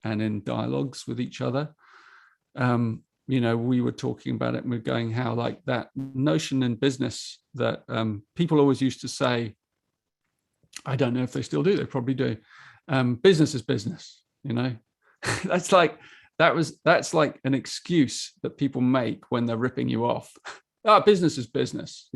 and in dialogues with each other. We were talking about it and we're going how like that notion in business that people always used to say, I don't know if they still do, they probably do. Business is business, that's like an excuse that people make when they're ripping you off. Business is business,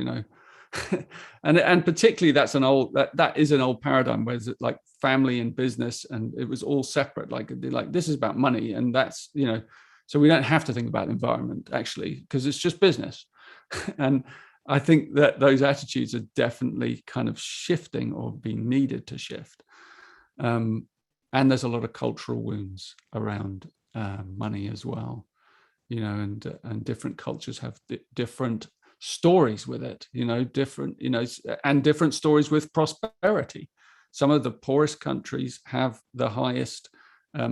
and particularly that is an old paradigm where it's like family and business, and it was all separate. Like this is about money, and that's so we don't have to think about environment actually because it's just business. And I think that those attitudes are definitely kind of shifting or being needed to shift. And there's a lot of cultural wounds around money as well, and different cultures have different stories with it, and different stories with prosperity. Some of the poorest countries have the highest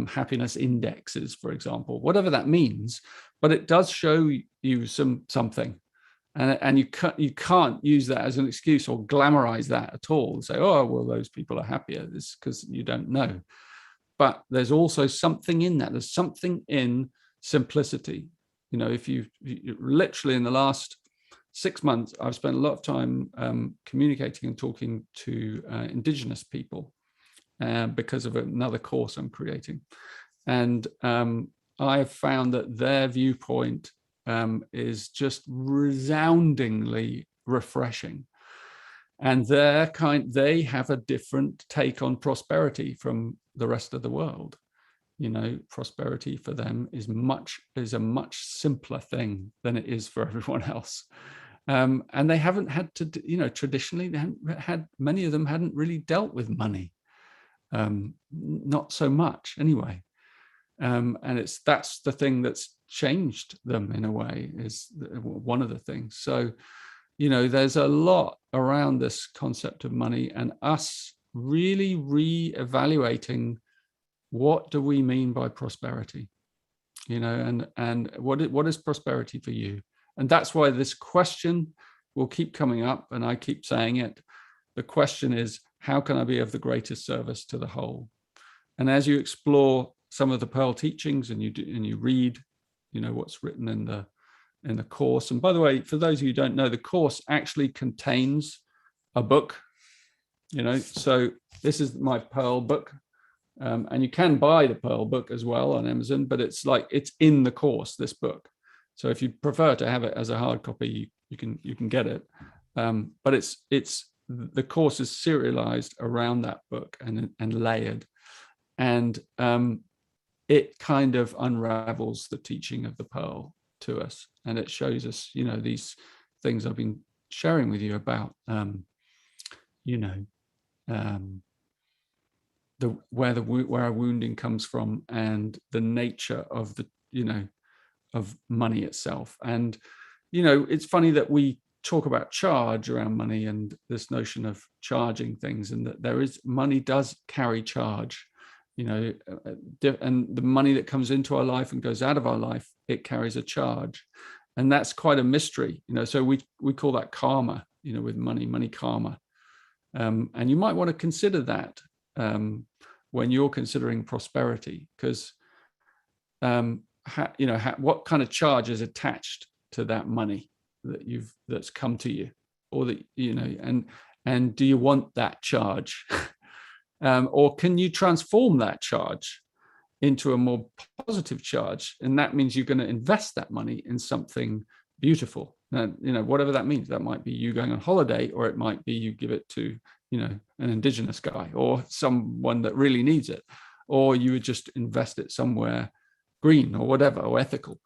happiness indexes, for example, whatever that means, but it does show you something. And you can't use that as an excuse or glamorize that at all and say, oh, well, those people are happier. It's because you don't know. But there's also something in that. There's something in simplicity. If you literally in the last 6 months, I've spent a lot of time communicating and talking to Indigenous people because of another course I'm creating. And I've found that their viewpoint is just resoundingly refreshing, and they have a different take on prosperity from the rest of the world. Prosperity for them is a much simpler thing than it is for everyone else, and they haven't had to, traditionally they haven't had, many of them hadn't really dealt with money, not so much anyway. And that's the thing that's changed them in a way, is one of the things. So, there's a lot around this concept of money, and us really re-evaluating what do we mean by prosperity, and what is prosperity for you? And that's why this question will keep coming up, and I keep saying it. The question is, how can I be of the greatest service to the whole? And as you explore some of the Pearl teachings and you read, what's written in the course. And by the way, for those of you who don't know, the course actually contains a book. So this is my Pearl book, and you can buy the Pearl book as well on Amazon. But it's in the course, this book. So if you prefer to have it as a hard copy, you can get it. But it's the course is serialized around that book and layered, and it kind of unravels the teaching of the Pearl to us, and it shows us, these things I've been sharing with you about, where our wounding comes from, and the nature of of money itself. And it's funny that we talk about charge around money and this notion of charging things, and that money does carry charge. And the money that comes into our life and goes out of our life, it carries a charge, and that's quite a mystery. So we call that karma. With money karma, and you might want to consider that when you're considering prosperity, because what kind of charge is attached to that money that's come to you, or that and do you want that charge? Or can you transform that charge into a more positive charge? And that means you're going to invest that money in something beautiful. And, whatever that means, that might be you going on holiday, or it might be you give it to, an Indigenous guy or someone that really needs it, or you would just invest it somewhere green or whatever, or ethical,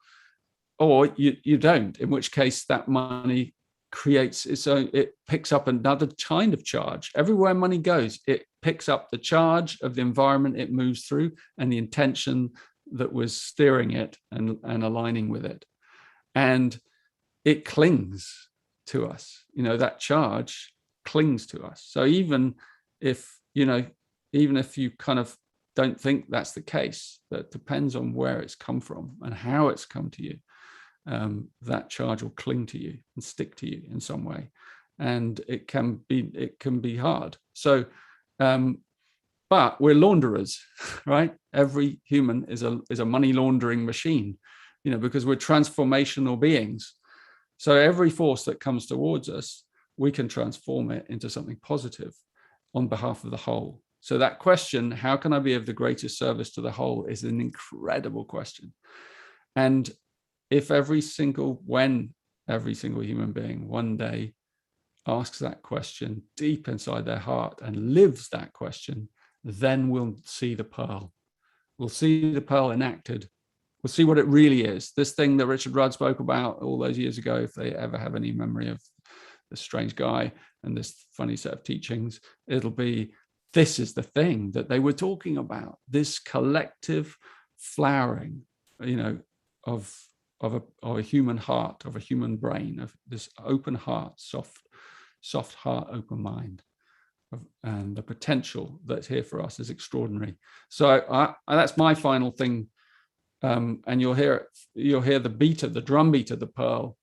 or you don't, in which case that money creates its own, it picks up another kind of charge. Everywhere money goes, it picks up the charge of the environment it moves through and the intention that was steering it and aligning with it. And it clings to us, that charge clings to us. So even if you kind of don't think that's the case, that depends on where it's come from and how it's come to you. That charge will cling to you and stick to you in some way, and it can be hard. So but we're launderers, right? Every human is a money laundering machine, because we're transformational beings. So every force that comes towards us, we can transform it into something positive on behalf of the whole. So that question, how can I be of the greatest service to the whole, is an incredible question. And if every single human being one day asks that question deep inside their heart and lives that question, then we'll see the pearl. We'll see the pearl enacted. We'll see what it really is. This thing that Richard Rudd spoke about all those years ago, if they ever have any memory of this strange guy and this funny set of teachings, it'll be, this is the thing that they were talking about, this collective flowering, of a human heart, of a human brain, of this open heart, soft heart, open mind. And the potential that's here for us is extraordinary. So that's my final thing. And you'll hear the drumbeat of the pearl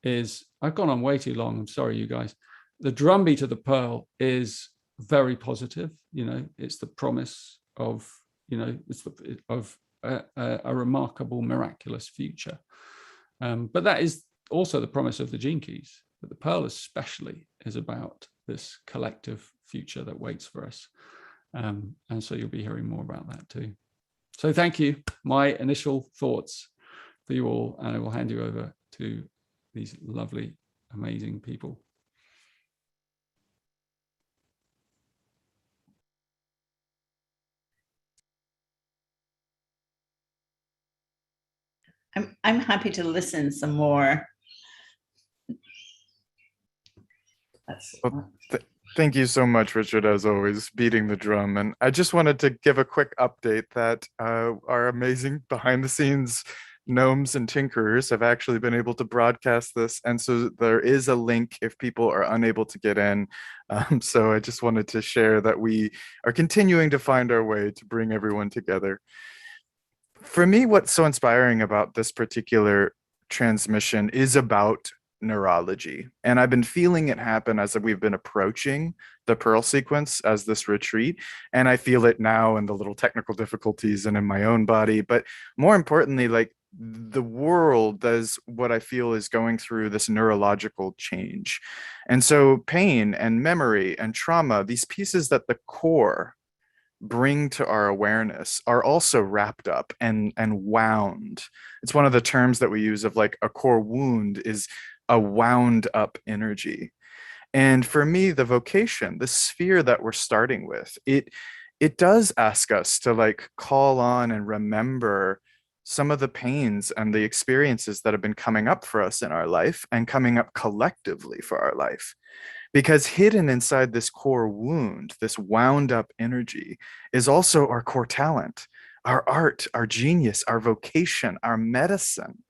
is, I've gone on way too long, I'm sorry, you guys. The drumbeat of the pearl is very positive. It's the promise of, a remarkable, miraculous future. But that is also the promise of the Gene Keys. But the pearl especially is about this collective future that waits for us. And so you'll be hearing more about that too. So thank you. My initial thoughts for you all, and I will hand you over to these lovely, amazing people. I'm happy to listen some more. Thank you so much, Richard, as always, beating the drum. And I just wanted to give a quick update that our amazing behind-the-scenes gnomes and tinkerers have actually been able to broadcast this. And so there is a link if people are unable to get in. So I just wanted to share that we are continuing to find our way to bring everyone together. For me, what's so inspiring about this particular transmission is about neurology. And I've been feeling it happen as we've been approaching the Pearl sequence as this retreat. And I feel it now in the little technical difficulties and in my own body. But more importantly, like the world does what I feel is going through this neurological change. And so pain and memory and trauma, these pieces that the core bring to our awareness are also wrapped up and wound. It's one of the terms that we use of like a core wound is a wound up energy. And for me, the vocation, the sphere that we're starting with, it does ask us to like call on and remember some of the pains and the experiences that have been coming up for us in our life and coming up collectively for our life. Because hidden inside this core wound, this wound up energy, is also our core talent, our art, our genius, our vocation, our medicine.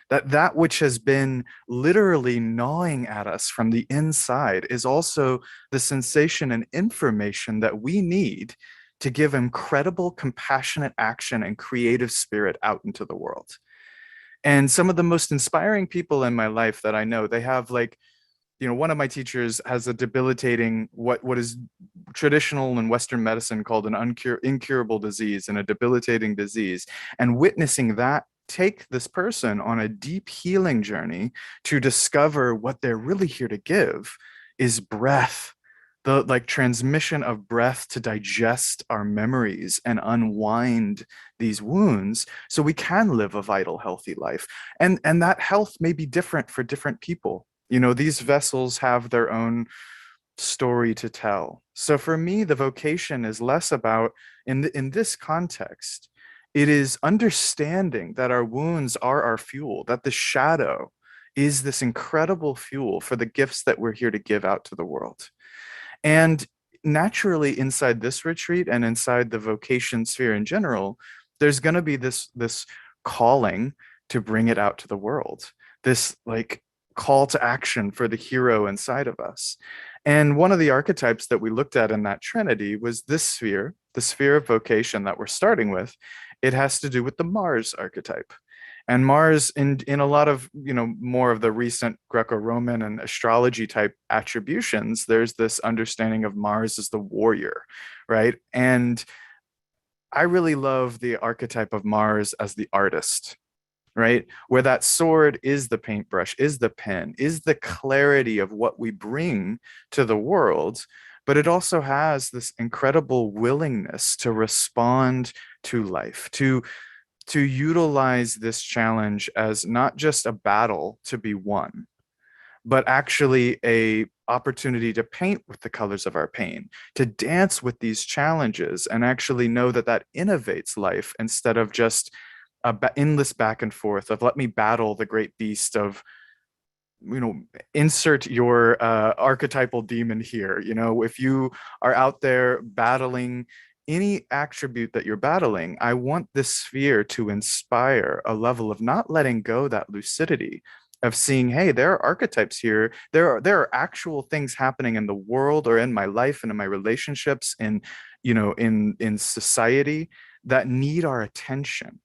That which has been literally gnawing at us from the inside is also the sensation and information that we need to give incredible compassionate action and creative spirit out into the world. And some of the most inspiring people in my life that I know, they have like, one of my teachers has a debilitating, what is traditional in Western medicine called an incurable disease and a debilitating disease. And witnessing that take this person on a deep healing journey to discover what they're really here to give is breath, the like transmission of breath to digest our memories and unwind these wounds so we can live a vital, healthy life. And that health may be different for different people. These vessels have their own story to tell. So for me, the vocation is less about, in this context, it is understanding that our wounds are our fuel, that the shadow is this incredible fuel for the gifts that we're here to give out to the world. And naturally, inside this retreat and inside the vocation sphere in general, there's going to be this calling to bring it out to the world, this like call to action for the hero inside of us. And one of the archetypes that we looked at in that trinity was this sphere, the sphere of vocation that we're starting with. It has to do with the Mars archetype. And Mars, in a lot of, more of the recent Greco-Roman and astrology type attributions, there's this understanding of Mars as the warrior, right? And I really love the archetype of Mars as the artist, right? Where that sword is the paintbrush, is the pen, is the clarity of what we bring to the world. But it also has this incredible willingness to respond to life, to utilize this challenge as not just a battle to be won, but actually a opportunity to paint with the colors of our pain, to dance with these challenges and actually know that that innovates life instead of just a endless back and forth of let me battle the great beast of, insert your archetypal demon here. If you are out there battling any attribute that you're battling, I want this sphere to inspire a level of not letting go that lucidity of seeing, hey, there are archetypes here. There are actual things happening in the world or in my life and in my relationships and, in society that need our attention.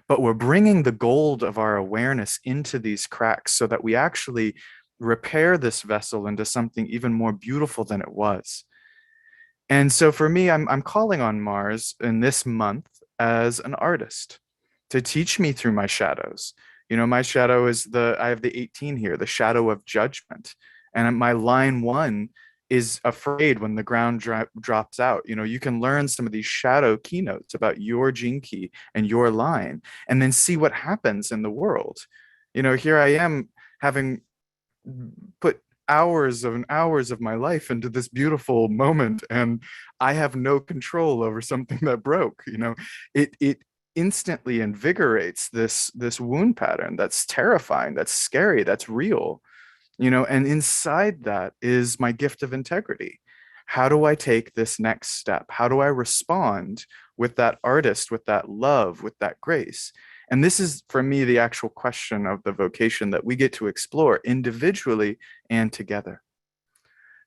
But we're bringing the gold of our awareness into these cracks so that we actually repair this vessel into something even more beautiful than it was. And so for me, I'm calling on Mars in this month as an artist to teach me through my shadows. My shadow is I have the 18 here, the shadow of judgment. And my line 1 is afraid when the ground drops out. You can learn some of these shadow keynotes about your gene key and your line, and then see what happens in the world. Here I am having put hours and hours of my life into this beautiful moment, and I have no control over something that broke. It instantly invigorates this wound pattern that's terrifying, that's scary, that's real. And inside that is my gift of integrity. How do I take this next step? How do I respond with that artist, with that love, with that grace? And this is, for me, the actual question of the vocation that we get to explore individually and together.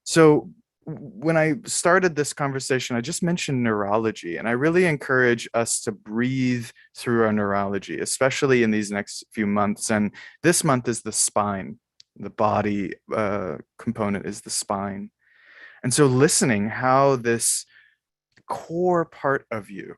So when I started this conversation, I just mentioned neurology, and I really encourage us to breathe through our neurology, especially in these next few months. And this month is the spine. The body component is the spine. And so listening how this core part of you,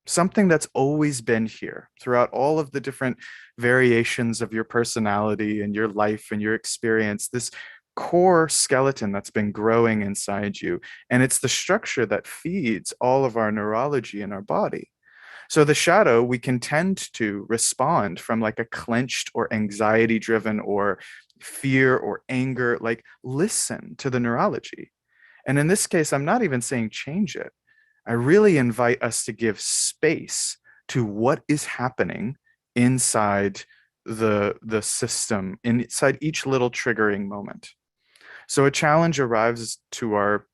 something that's always been here throughout all of the different variations of your personality and your life and your experience, this core skeleton that's been growing inside you. And it's the structure that feeds all of our neurology in our body. So the shadow, we can tend to respond from like a clenched or anxiety driven or fear or anger, like listen to the neurology. And in this case, I'm not even saying change it. I really invite us to give space to what is happening inside the system, inside each little triggering moment. So a challenge arrives to our,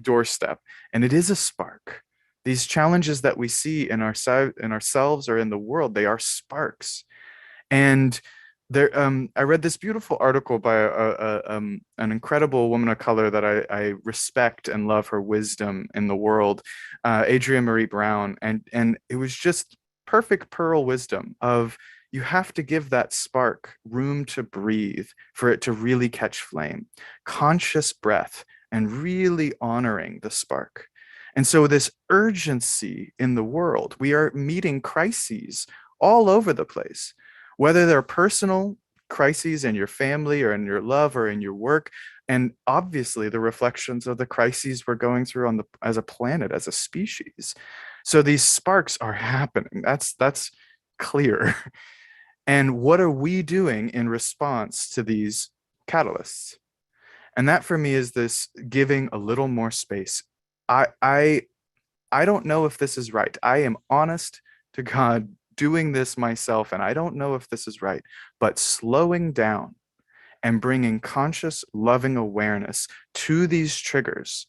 doorstep, and it is a spark. These challenges that we see in ourselves or in the world, they are sparks. And there, I read this beautiful article by an incredible woman of color that I respect and love her wisdom in the world, Adrienne Marie Brown, and it was just perfect pearl wisdom of you have to give that spark room to breathe for it to really catch flame, conscious breath, and really honoring the spark. And so this urgency in the world, we are meeting crises all over the place, whether they're personal crises in your family or in your love or in your work, and obviously the reflections of the crises we're going through as a planet, as a species. So these sparks are happening. That's clear. And what are we doing in response to these catalysts? And that for me is this giving a little more space. I don't know if this is right. I am honest to God doing this myself, and I don't know if this is right, but slowing down and bringing conscious, loving awareness to these triggers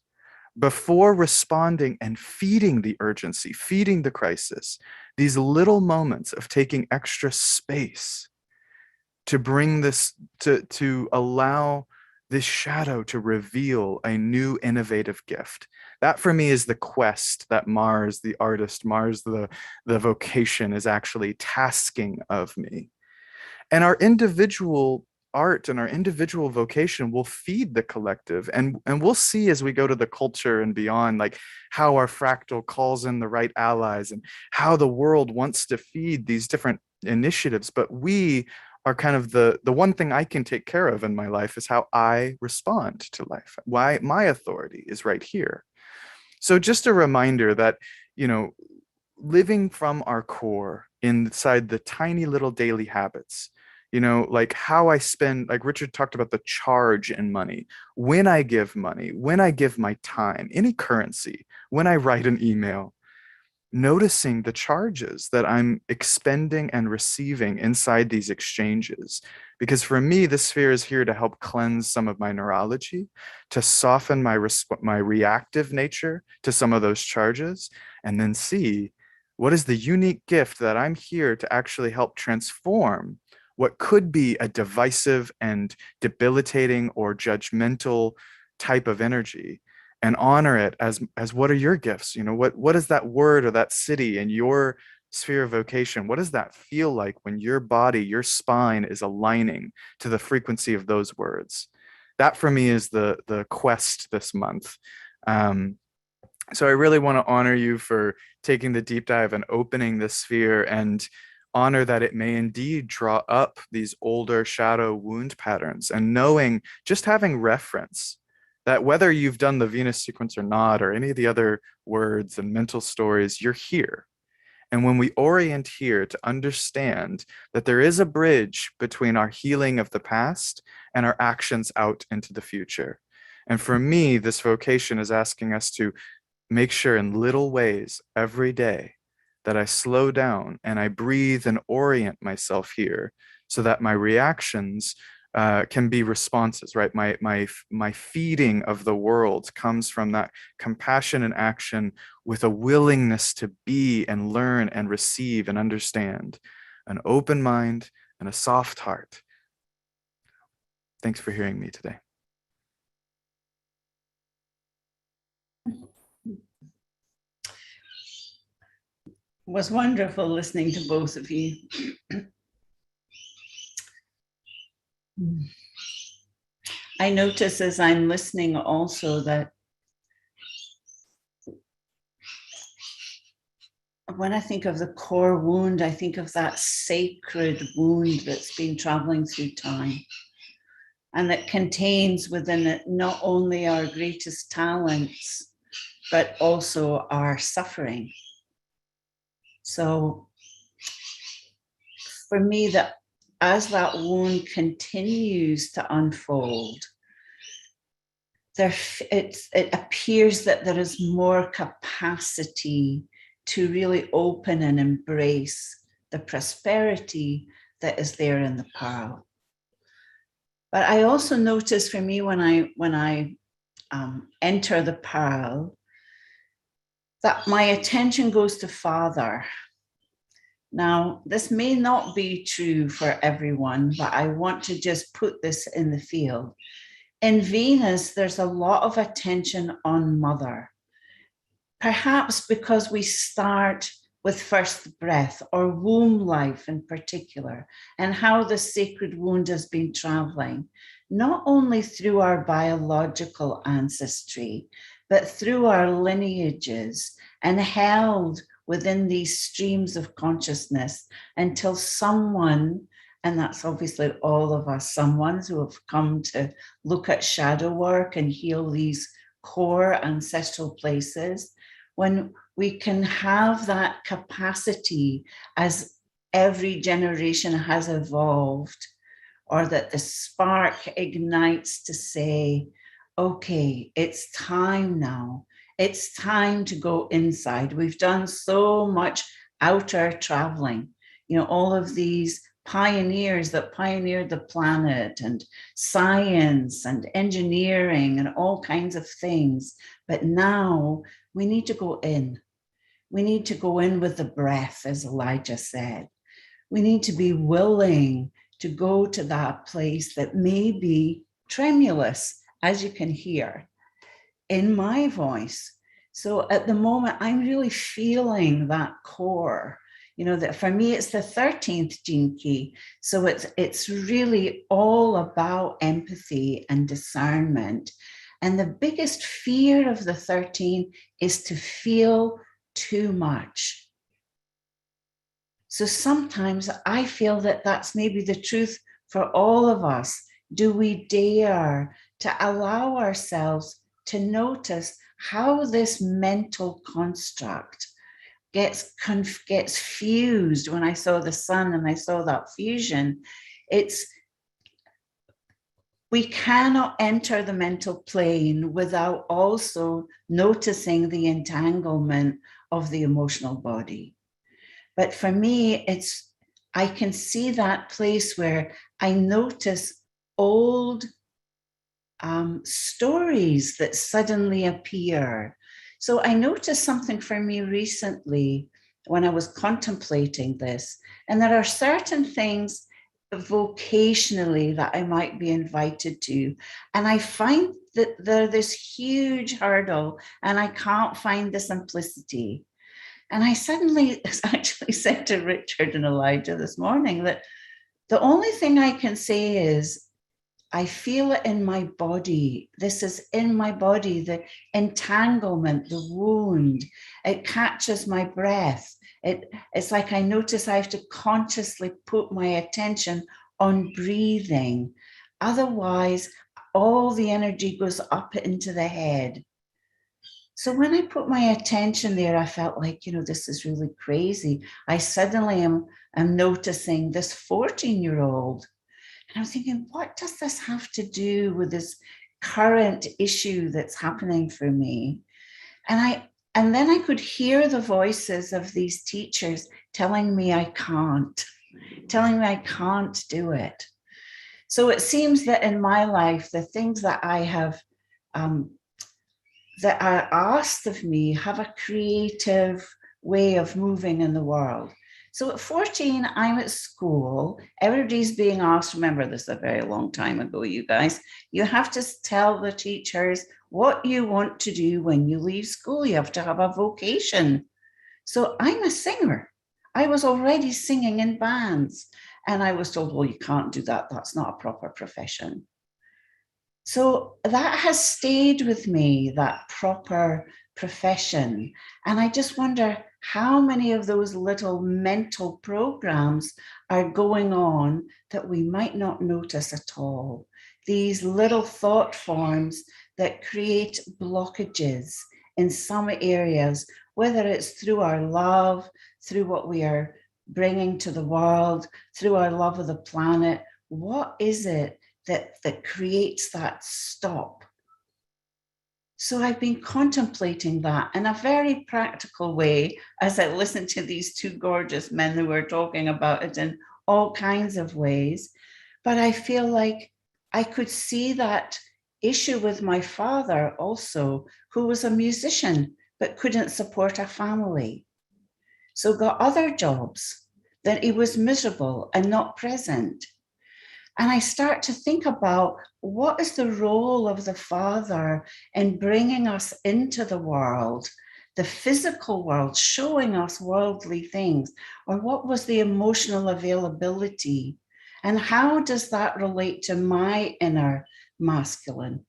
before responding and feeding the urgency, feeding the crisis, these little moments of taking extra space to bring this, to allow this shadow to reveal a new innovative gift. That for me is the quest that Mars, the artist, Mars, the vocation, is actually tasking of me. And our individual art and our individual vocation will feed the collective. And we'll see as we go to the culture and beyond, like how our fractal calls in the right allies and how the world wants to feed these different initiatives. But we are kind of the one thing I can take care of in my life is how I respond to life. Why my authority is right here. So just a reminder that, you know, living from our core inside the tiny little daily habits, you know, like how I spend, like Richard talked about the charge in money, when I give money, when I give my time, any currency, when I write an email, noticing the charges that I'm expending and receiving inside these exchanges. Because for me, the sphere is here to help cleanse some of my neurology, to soften my reactive nature to some of those charges, and then see what is the unique gift that I'm here to actually help transform what could be a divisive and debilitating or judgmental type of energy, and honor it as what are your gifts? You know, what is that word or that city in your sphere of vocation? What does that feel like when your body, your spine is aligning to the frequency of those words? That for me is the quest this month. So I really want to honor you for taking the deep dive and opening the sphere, and honor that it may indeed draw up these older shadow wound patterns, and knowing, just having reference, that whether you've done the Venus sequence or not, or any of the other words and mental stories, you're here. And when we orient here to understand that there is a bridge between our healing of the past and our actions out into the future. And for me, this vocation is asking us to make sure in little ways every day that I slow down and I breathe and orient myself here, so that my reactions can be responses, right? My feeding of the world comes from that compassion and action, with a willingness to be and learn and receive and understand, an open mind and a soft heart. Thanks for hearing me today. It was wonderful listening to both of you. I notice as I'm listening also that when I think of the core wound, I think of that sacred wound that's been traveling through time, and that contains within it not only our greatest talents, but also our suffering. So for me, that as that wound continues to unfold, it appears that there is more capacity to really open and embrace the prosperity that is there in the pearl. But I also notice for me when I enter the pearl, that my attention goes to Father. Now, this may not be true for everyone, but I want to just put this in the field. In Venus, there's a lot of attention on Mother, perhaps because we start with first breath or womb life in particular, and how the sacred wound has been traveling, not only through our biological ancestry, but through our lineages, and held within these streams of consciousness until someone, and that's obviously all of us, someone who have come to look at shadow work and heal these core ancestral places, when we can have that capacity as every generation has evolved, or that the spark ignites to say, okay, it's time now. It's time to go inside. We've done so much outer traveling. You know, all of these pioneers that pioneered the planet, and science and engineering and all kinds of things. But now we need to go in. We need to go in with the breath, as Elijah said. We need to be willing to go to that place that maybe tremulous, as you can hear, in my voice. So at the moment, I'm really feeling that core. You know, that for me, it's the 13th gene key. So it's really all about empathy and discernment. And the biggest fear of the 13 is to feel too much. So sometimes I feel that that's maybe the truth for all of us. Do we dare to allow ourselves to notice how this mental construct gets fused? When I saw the sun and I saw that fusion, we cannot enter the mental plane without also noticing the entanglement of the emotional body. But for me, I can see that place where I notice old stories that suddenly appear. So I noticed something for me recently when I was contemplating this, and there are certain things vocationally that I might be invited to, and I find that there's this huge hurdle and I can't find the simplicity. And I suddenly actually said to Richard and Elijah this morning that the only thing I can say is, I feel it in my body. This is in my body, the entanglement, the wound. It catches my breath. It's like I notice I have to consciously put my attention on breathing. Otherwise, all the energy goes up into the head. So when I put my attention there, I felt like, this is really crazy. I suddenly am noticing this 14-year-old. And I'm thinking, what does this have to do with this current issue that's happening for me? And then I could hear the voices of these teachers telling me I can't do it. So it seems that in my life, the things that I have that are asked of me have a creative way of moving in the world. So at 14, I'm at school. Everybody's being asked, remember this is a very long time ago, you guys, you have to tell the teachers what you want to do when you leave school. You have to have a vocation. So I'm a singer. I was already singing in bands. And I was told, well, you can't do that. That's not a proper profession. So that has stayed with me, that proper profession. And I just wonder how many of those little mental programs are going on that we might not notice at all. These little thought forms that create blockages in some areas, whether it's through our love, through what we are bringing to the world, through our love of the planet. What is it that creates that stop? So I've been contemplating that in a very practical way as I listened to these two gorgeous men who were talking about it in all kinds of ways. But I feel like I could see that issue with my father also, who was a musician but couldn't support a family. So got other jobs, that he was miserable and not present. And I start to think about what is the role of the Father in bringing us into the world, the physical world, showing us worldly things, or what was the emotional availability? And how does that relate to my inner masculine?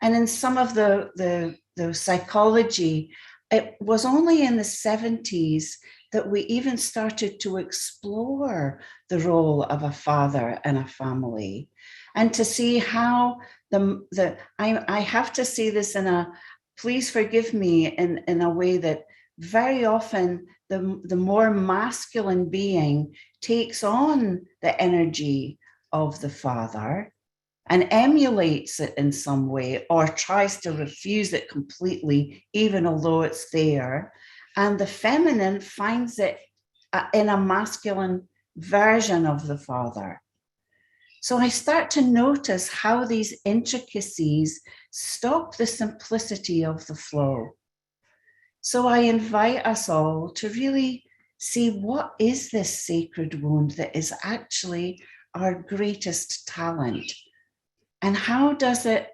And in some of the psychology, it was only in the 70s that we even started to explore the role of a father in a family, and to see how I have to see this please forgive me, in a way that very often the more masculine being takes on the energy of the father and emulates it in some way, or tries to refuse it completely, even although it's there. And the feminine finds it in a masculine version of the father. So I start to notice how these intricacies stop the simplicity of the flow. So I invite us all to really see, what is this sacred wound that is actually our greatest talent? And how does it,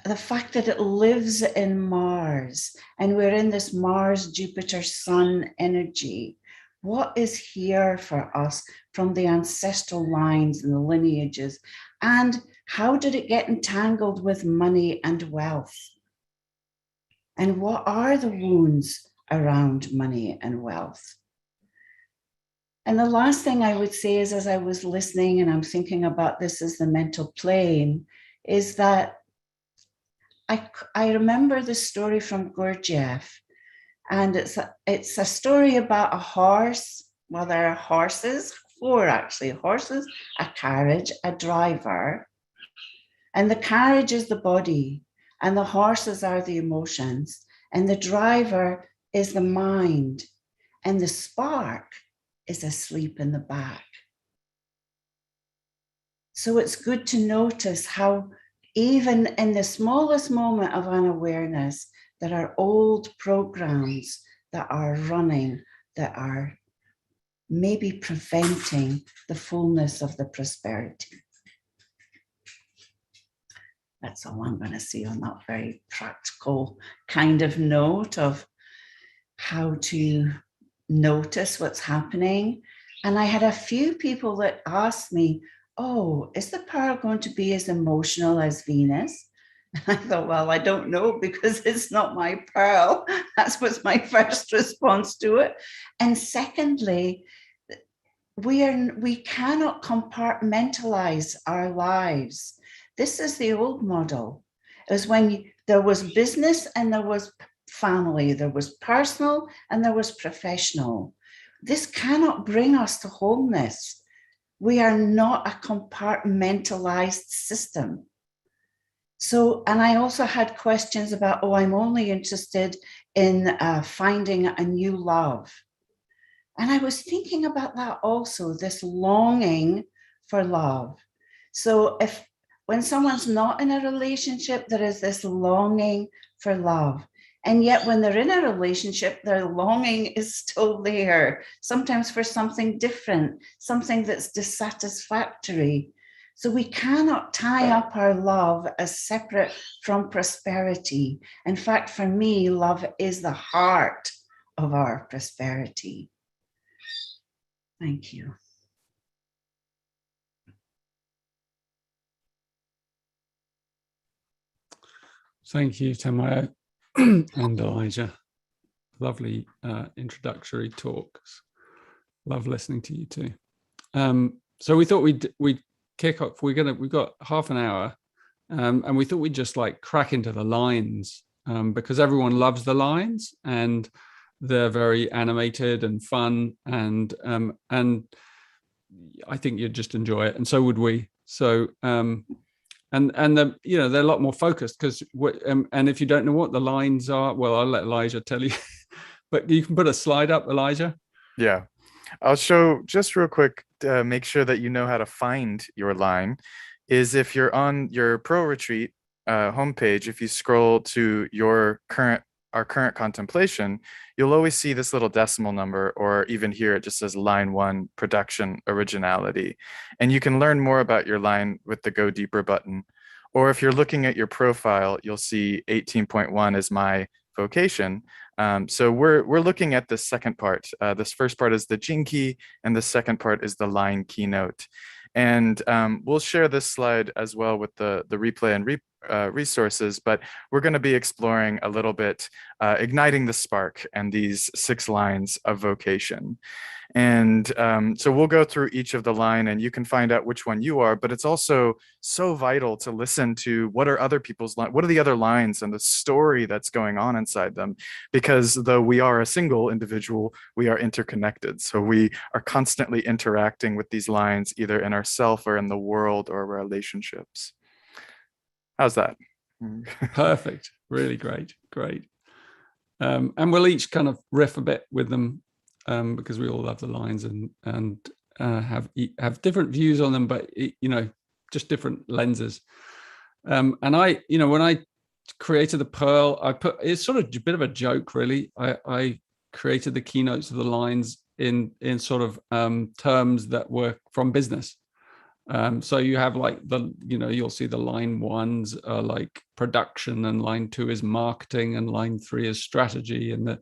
the fact that it lives in Mars and we're in this Mars, Jupiter, Sun energy, what is here for us from the ancestral lines and the lineages? And how did it get entangled with money and wealth? And what are the wounds around money and wealth? And the last thing I would say is, as I was listening and I'm thinking about this as the mental plane, is that I remember the story from Gurdjieff, and it's a story about a horse. Well, there are horses, 4 actually, horses, a carriage, a driver, and the carriage is the body, and the horses are the emotions, and the driver is the mind, and the spark is asleep in the back. So it's good to notice how even in the smallest moment of unawareness, there are old programs that are running, that are maybe preventing the fullness of the prosperity. That's all I'm going to say on that very practical kind of note of how to notice what's happening. And I had a few people that asked me, oh, is the pearl going to be as emotional as Venus? And I thought, well, I don't know, because it's not my pearl. That was my first response to it. And secondly, we cannot compartmentalize our lives. This is the old model. It was when there was business and there was family, there was personal and there was professional. This cannot bring us to wholeness. We are not a compartmentalized system. So, and I also had questions about, oh, I'm only interested in finding a new love. And I was thinking about that also, this longing for love. So when someone's not in a relationship, there is this longing for love. And yet when they're in a relationship, their longing is still there, sometimes for something different, something that's dissatisfactory. So we cannot tie up our love as separate from prosperity. In fact, for me, love is the heart of our prosperity. Thank you. Thank you, Tamara and Elijah. Lovely introductory talks. Love listening to you too. So we thought we'd kick off. We've got half an hour, and we thought we'd just like crack into the lines, because everyone loves the lines and they're very animated and fun, and I think you'd just enjoy it, and so would we. So and the, they're a lot more focused, because and if you don't know what the lines are, well, I'll let Elijah tell you. But you can put a slide up, Elijah. Yeah, I'll show just real quick to make sure that you know how to find your line. Is if you're on your Pro Retreat homepage, if you scroll to our current contemplation, you'll always see this little decimal number, or even here it just says line 1, production originality. And you can learn more about your line with the Go Deeper button. Or if you're looking at your profile, you'll see 18.1 is my vocation. So we're looking at the second part. This first part is the gene key, and the second part is the line keynote. And we'll share this slide as well with the replay and resources, but we're going to be exploring a little bit, igniting the spark and these 6 lines of vocation. And so we'll go through each of the line, and you can find out which one you are, but it's also so vital to listen to what are other people's lines, what are the other lines and the story that's going on inside them, because though we are a single individual, we are interconnected. So we are constantly interacting with these lines, either in ourself or in the world or relationships. How's that? Perfect. Really great. And we'll each kind of riff a bit with them, because we all love the lines and have different views on them, but just different lenses. And I, when I created the pearl, it's sort of a bit of a joke, really. I created the keynotes of the lines in sort of terms that were from business. So you have like you'll see the line ones are like production, and line 2 is marketing, and line 3 is strategy, and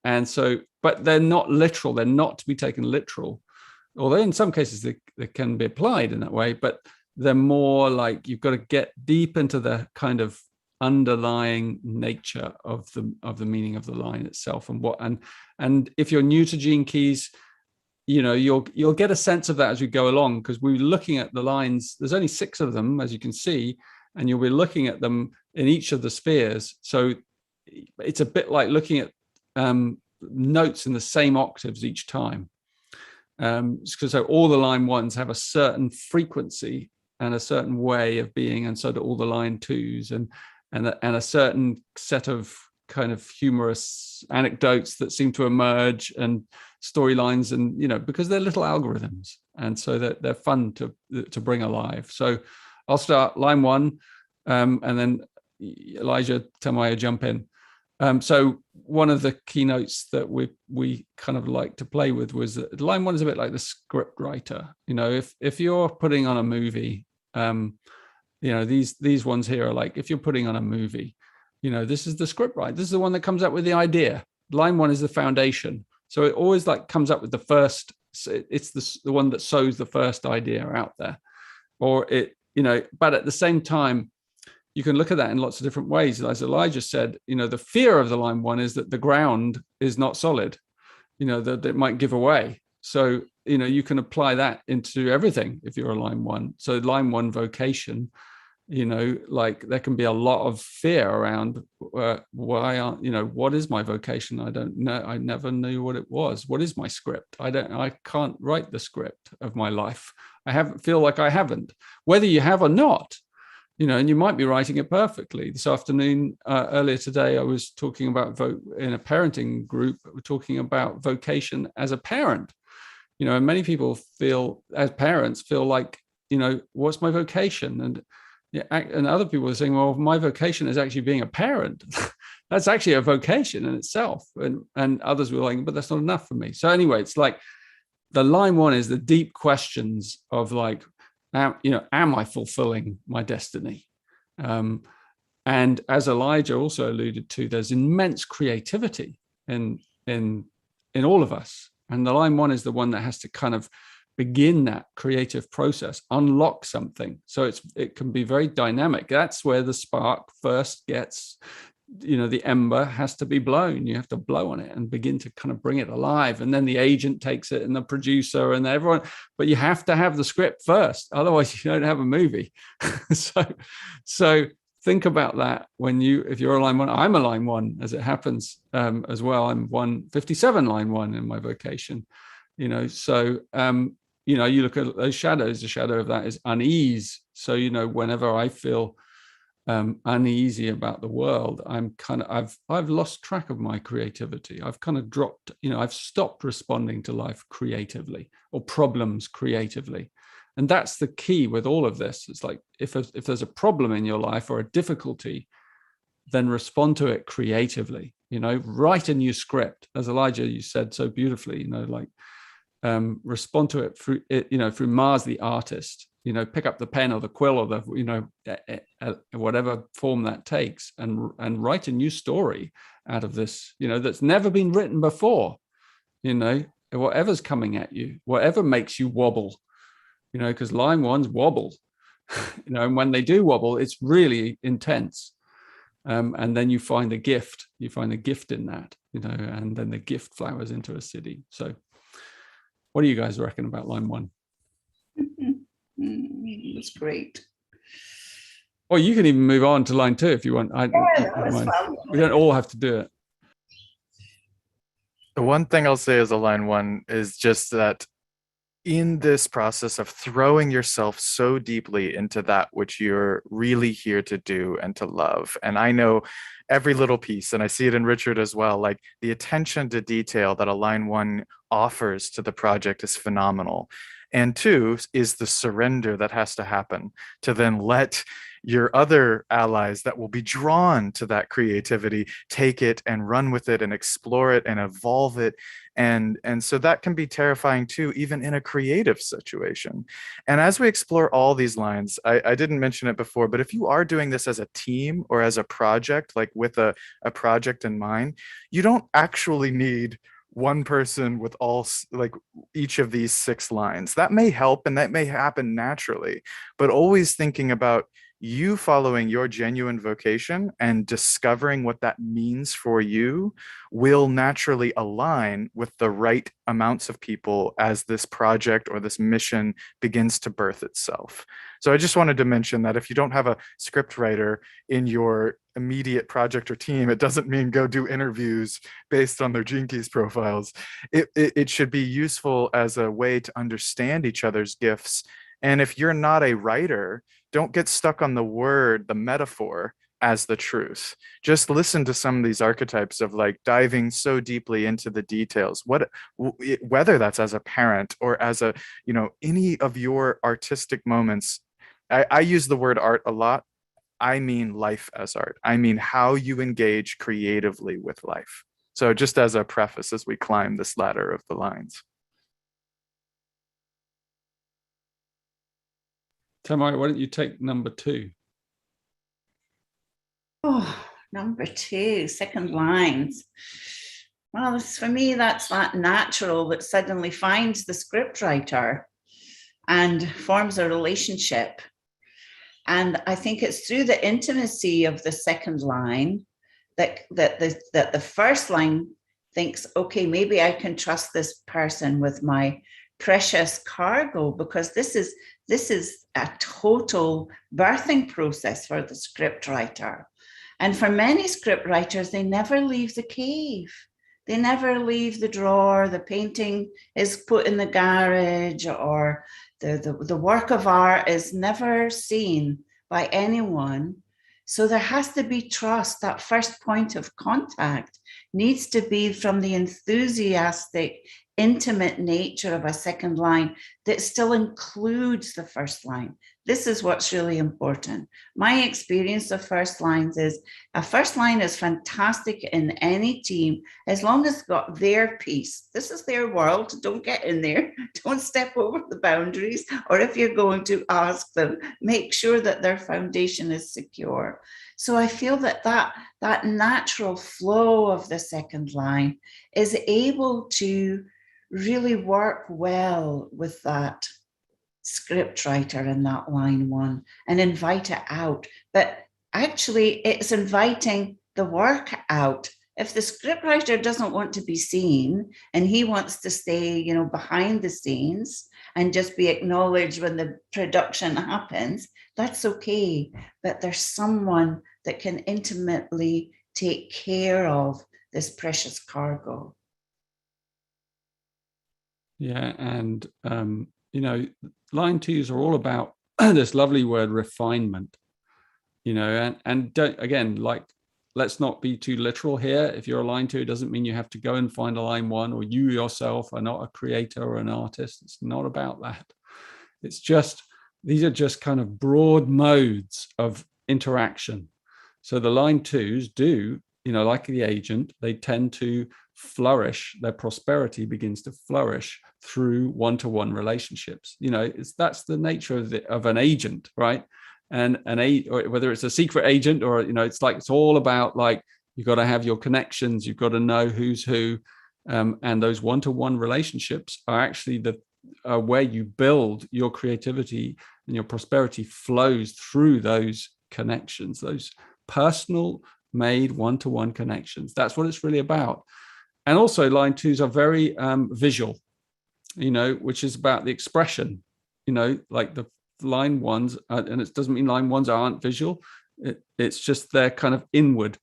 and so, but they're not literal. They're not to be taken literal, although in some cases they can be applied in that way, but they're more like you've got to get deep into the kind of underlying nature of the meaning of the line itself, and if you're new to Gene Keys, you'll get a sense of that as we go along, because we're looking at the lines. There's only 6 of them, as you can see, and you'll be looking at them in each of the spheres. So it's a bit like looking at notes in the same octaves each time, because so all the line 1s have a certain frequency and a certain way of being, and so do all the line 2s, and a certain set of kind of humorous anecdotes that seem to emerge, and storylines, and because they're little algorithms, and so they're fun to bring alive. So I'll start line 1, and then Elijah Tamaya jump in. So one of the keynotes that we kind of like to play with was that line 1 is a bit like the script writer. If you're putting on a movie, these ones here are like, if you're putting on a movie, this is the script writer. This is the one that comes up with the idea. Line 1 is the foundation. So it always like comes up with the first. It's the one that sows the first idea out there, or But at the same time, you can look at that in lots of different ways. As Elijah said, the fear of the line 1 is that the ground is not solid, that it might give away. So, you can apply that into everything if you're a line 1. So line 1 vocation, like there can be a lot of fear around what is my vocation? I don't know. I never knew what it was. What is my script? I can't write the script of my life. Feel like I haven't, whether you have or not. And you might be writing it perfectly. This afternoon, earlier today, I was talking about in a parenting group. We're talking about vocation as a parent. And many people as parents feel like, what's my vocation? And other people are saying, well, my vocation is actually being a parent. That's actually a vocation in itself. And others were like, but that's not enough for me. So anyway, it's like the line 1 is the deep questions of like, am I fulfilling my destiny? And as Elijah also alluded to, there's immense creativity in all of us. And the line 1 is the one that has to kind of begin that creative process, unlock something. So it can be very dynamic. That's where the spark first gets, the ember has to be blown. You have to blow on it and begin to kind of bring it alive. And then the agent takes it, and the producer and everyone, but you have to have the script first. Otherwise you don't have a movie. So think about that if you're a line 1. I'm a line 1 as it happens, as well. I'm 157 line 1 in my vocation, so, you look at those shadows, the shadow of that is unease. So, whenever I feel uneasy about the world, I've lost track of my creativity. I've kind of dropped, I've stopped responding to life creatively, or problems creatively. And that's the key with all of this. It's like, if there's a problem in your life or a difficulty, then respond to it creatively, write a new script. As Elijah, you said so beautifully, respond to it through Mars, the artist, pick up the pen or the quill or the, whatever form that takes, and write a new story out of this, that's never been written before, whatever's coming at you, whatever makes you wobble, because line 1s wobble, and when they do wobble, it's really intense. And then you find a gift in that, and then the gift flowers into a city. So what do you guys reckon about line 1? That's great. Or you can even move on to line 2 if you want. We don't all have to do it. The one thing I'll say as a line 1 is just that in this process of throwing yourself so deeply into that which you're really here to do and to love. And I know every little piece, and I see it in Richard as well, like the attention to detail that a line 1 offers to the project is phenomenal. And 2 is the surrender that has to happen to then let your other allies that will be drawn to that creativity take it and run with it and explore it and evolve it And so that can be terrifying too, even in a creative situation. And as we explore all these lines, I didn't mention it before, but if you are doing this as a team or as a project, like with a project in mind, you don't actually need one person with like each of these 6 lines. That may help and that may happen naturally, but always thinking about you following your genuine vocation and discovering what that means for you will naturally align with the right amounts of people as this project or this mission begins to birth itself. So I just wanted to mention that if you don't have a script writer in your immediate project or team, it doesn't mean go do interviews based on their Gene Keys profiles. It should be useful as a way to understand each other's gifts. And if you're not a writer, don't get stuck on the word, the metaphor as the truth. Just listen to some of these archetypes of like diving so deeply into the details. Whether that's as a parent or as a, any of your artistic moments. I use the word art a lot. I mean life as art. I mean how you engage creatively with life. So just as a preface, as we climb this ladder of the lines. Tamara, why don't you take number 2? Oh, number 2, second lines. Well, for me, that's that natural that suddenly finds the scriptwriter and forms a relationship. And I think it's through the intimacy of the second line that the first line thinks, okay, maybe I can trust this person with my precious cargo, because this is a total birthing process for the scriptwriter. And for many scriptwriters, they never leave the cave. They never leave the drawer. The painting is put in the garage, or the work of art is never seen by anyone. So there has to be trust. That first point of contact needs to be from the enthusiastic, intimate nature of a second line that still includes the first line. This is what's really important. My experience of first lines is a first line is fantastic in any team as long as it's got their piece. This is their world. Don't get in there. Don't step over the boundaries. Or if you're going to ask them, make sure that their foundation is secure. So I feel that natural flow of the second line is able to really work well with that scriptwriter in that line 1 and invite it out. But actually, it's inviting the work out. If the scriptwriter doesn't want to be seen and he wants to stay, behind the scenes and just be acknowledged when the production happens, that's okay. But there's someone that can intimately take care of this precious cargo. Yeah, and line 2s are all about this lovely word refinement, and don't, again, like, let's not be too literal here. If you're a line 2, it doesn't mean you have to go and find a line 1, or you yourself are not a creator or an artist. It's not about that. It's just, these are just kind of broad modes of interaction. So the line 2s do, like the agent, they tend to flourish. Their prosperity begins to flourish through one-to-one relationships. That's the nature of an agent, right? And or whether it's a secret agent or it's all about, like, you've got to have your connections, you've got to know who's who, and those one-to-one relationships are actually where you build your creativity, and your prosperity flows through those connections, those personal made one-to-one connections. That's what it's really about. And also line 2s are very visual, which is about the expression, like the line 1s, and it doesn't mean line 1s aren't visual. It's just they're kind of inward,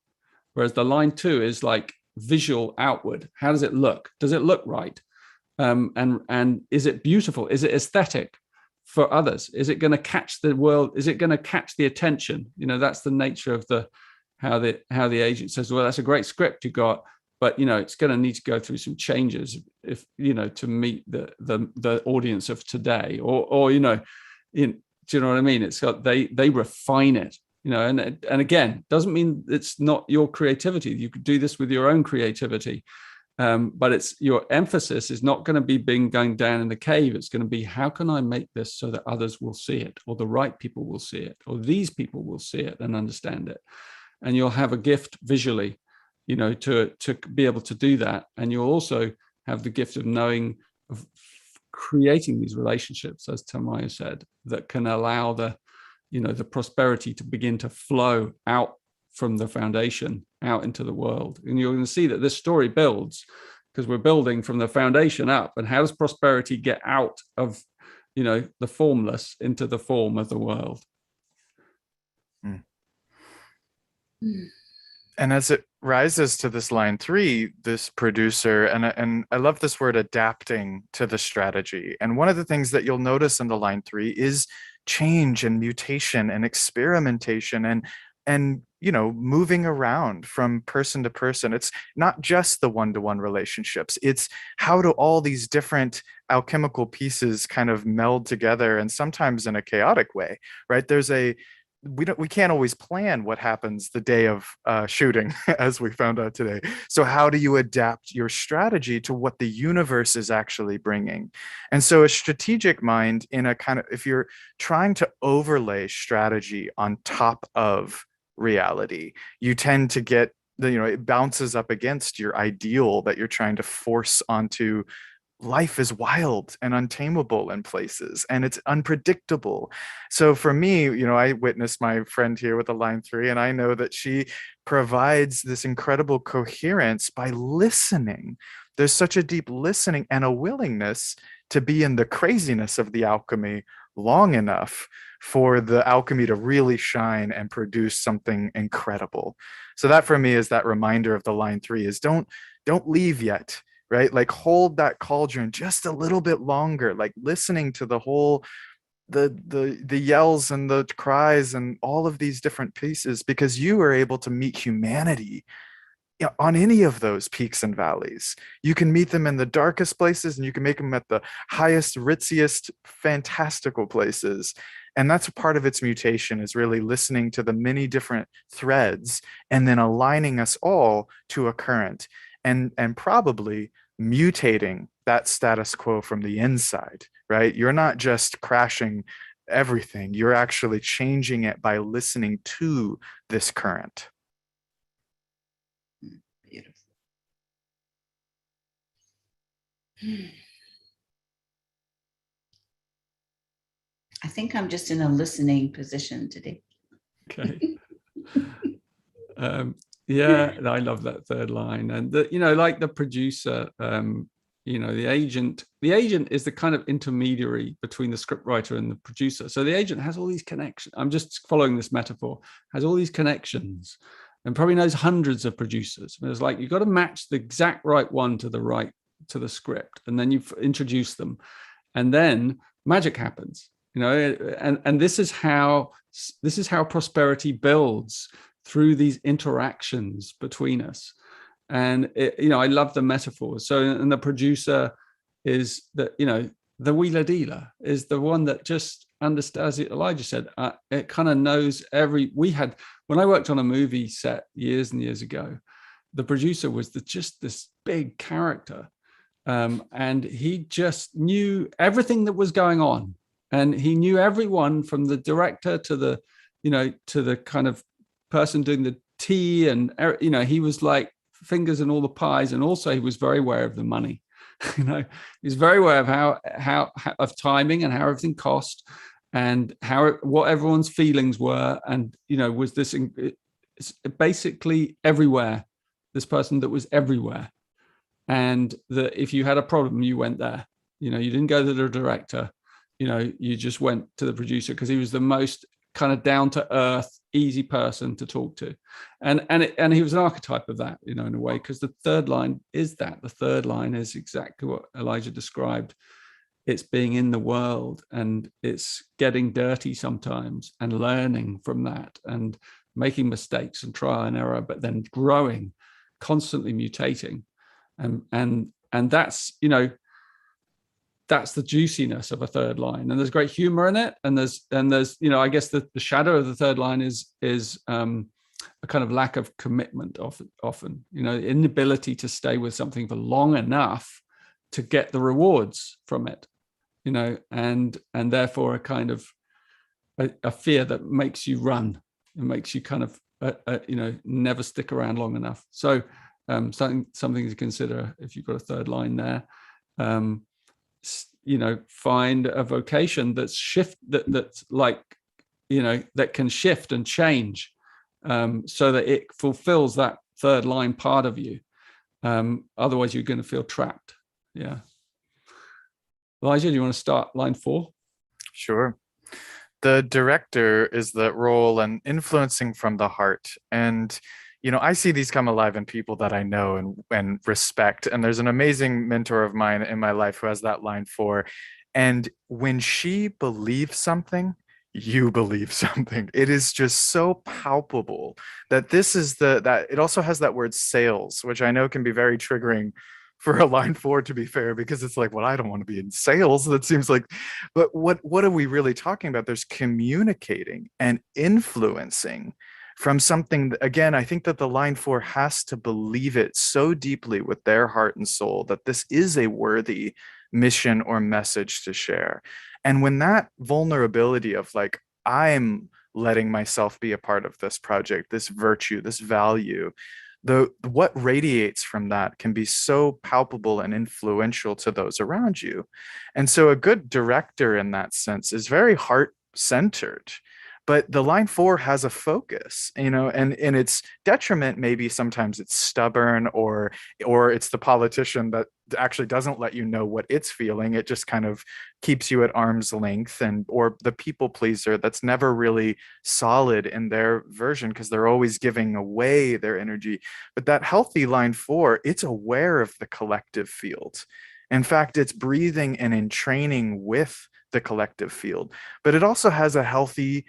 whereas the line 2 is like visual outward. How does it look? Does it look right? And is it beautiful? Is it aesthetic for others? Is it going to catch the world? Is it going to catch the attention? That's the nature of how the agent says, well, that's a great script you got, but it's going to need to go through some changes if to meet the audience of today, or do you know what I mean? It's got they refine it, and again, doesn't mean it's not your creativity. You could do this with your own creativity, But it's your emphasis is not going to be going down in the cave. It's going to be, how can I make this so that others will see it, or the right people will see it, or these people will see it and understand it. And you'll have a gift visually, to be able to do that. And you'll also have the gift of knowing, of creating these relationships, as Tamaya said, that can allow the prosperity to begin to flow out from the foundation out into the world. And you're going to see that this story builds because we're building from the foundation up. And how does prosperity get out of, the formless into the form of the world? Mm. And as it rises to this line 3, this producer, and I love this word, adapting to the strategy. And one of the things that you'll notice in the line 3 is change and mutation and experimentation and moving around from person to person. It's not just the one-to-one relationships. It's how do all these different alchemical pieces kind of meld together, and sometimes in a chaotic way, right? We can't always plan what happens the day of shooting, as we found out today. So how do you adapt your strategy to what the universe is actually bringing? And so a strategic mind, in a kind of, if you're trying to overlay strategy on top of reality, you tend to get it bounces up against your ideal that you're trying to force onto. Life is wild and untamable in places, and it's unpredictable. So for me, I witnessed my friend here with the line 3, and I know that she provides this incredible coherence by listening. There's such a deep listening and a willingness to be in the craziness of the alchemy long enough for the alchemy to really shine and produce something incredible. So that for me is that reminder of the line 3 is don't leave yet. Right? Like hold that cauldron just a little bit longer, like listening to the whole, the yells and the cries and all of these different pieces, because you are able to meet humanity on any of those peaks and valleys. You can meet them in the darkest places, and you can make them at the highest, ritziest, fantastical places. And that's a part of its mutation, is really listening to the many different threads and then aligning us all to a current. And probably mutating that status quo from the inside, right? You're not just crashing everything, you're actually changing it by listening to this current. Beautiful. I think I'm just in a listening position today. Okay. Yeah, I love that third line. And like the producer, the agent is the kind of intermediary between the scriptwriter and the producer. So the agent has all these connections. I'm just following this metaphor, has all these connections and probably knows hundreds of producers. And it's like, you've got to match the exact right one to the script. And then you've introduced them, and then magic happens, and this is how prosperity builds, through these interactions between us. And I love the metaphors. So, and the producer is the wheeler dealer is the one that just understands it. Elijah said, it kind of knows when I worked on a movie set years and years ago, the producer was just this big character. And he just knew everything that was going on. And he knew everyone from the director to the kind of person doing the tea, and he was like fingers in all the pies. And also he was very aware of the money. He's very aware of how of timing and how everything cost, and what everyone's feelings were. And was this basically everywhere, this person that was everywhere. And that if you had a problem, you went there. You didn't go to the director, you just went to the producer, because he was the most kind of down to earth, easy person to talk to. And he was an archetype of that, in a way, because the third line is that. The third line is exactly what Elijah described. It's being in the world, and it's getting dirty sometimes and learning from that and making mistakes and trial and error, but then growing, constantly mutating. And that's, that's the juiciness of a third line. And there's great humor in it. And there's I guess the shadow of the third line is a kind of lack of commitment often, you know, inability to stay with something for long enough to get the rewards from it, you know, and therefore a kind of a fear that makes you run and makes you kind of you know, never stick around long enough. So something to consider if you've got a third line there. You know, find a vocation that's that's like, you know, that can shift and change, so that it fulfills that third line part of you. Otherwise you're going to feel trapped. Yeah. Elijah, do you want to start line 4? Sure. The director is the role and influencing from the heart. And, you know, I see these come alive in people that I know and respect. And there's an amazing mentor of mine in my life who has that line 4. And when she believes something, you believe something. It is just so palpable that this is that it also has that word sales, which I know can be very triggering for a line 4, to be fair, because it's like, well, I don't want to be in sales. That seems like, but what are we really talking about? There's communicating and influencing from something. Again, I think that the line 4 has to believe it so deeply with their heart and soul that this is a worthy mission or message to share. And when that vulnerability of like, I'm letting myself be a part of this project, this virtue, this value, what radiates from that can be so palpable and influential to those around you. And so a good director in that sense is very heart-centered. But the line 4 has a focus, you know, and in its detriment, maybe sometimes it's stubborn or it's the politician that actually doesn't let you know what it's feeling. It just kind of keeps you at arm's length, or the people pleaser that's never really solid in their version because they're always giving away their energy. But that healthy line 4, it's aware of the collective field. In fact, it's breathing and in training with the collective field, but it also has a healthy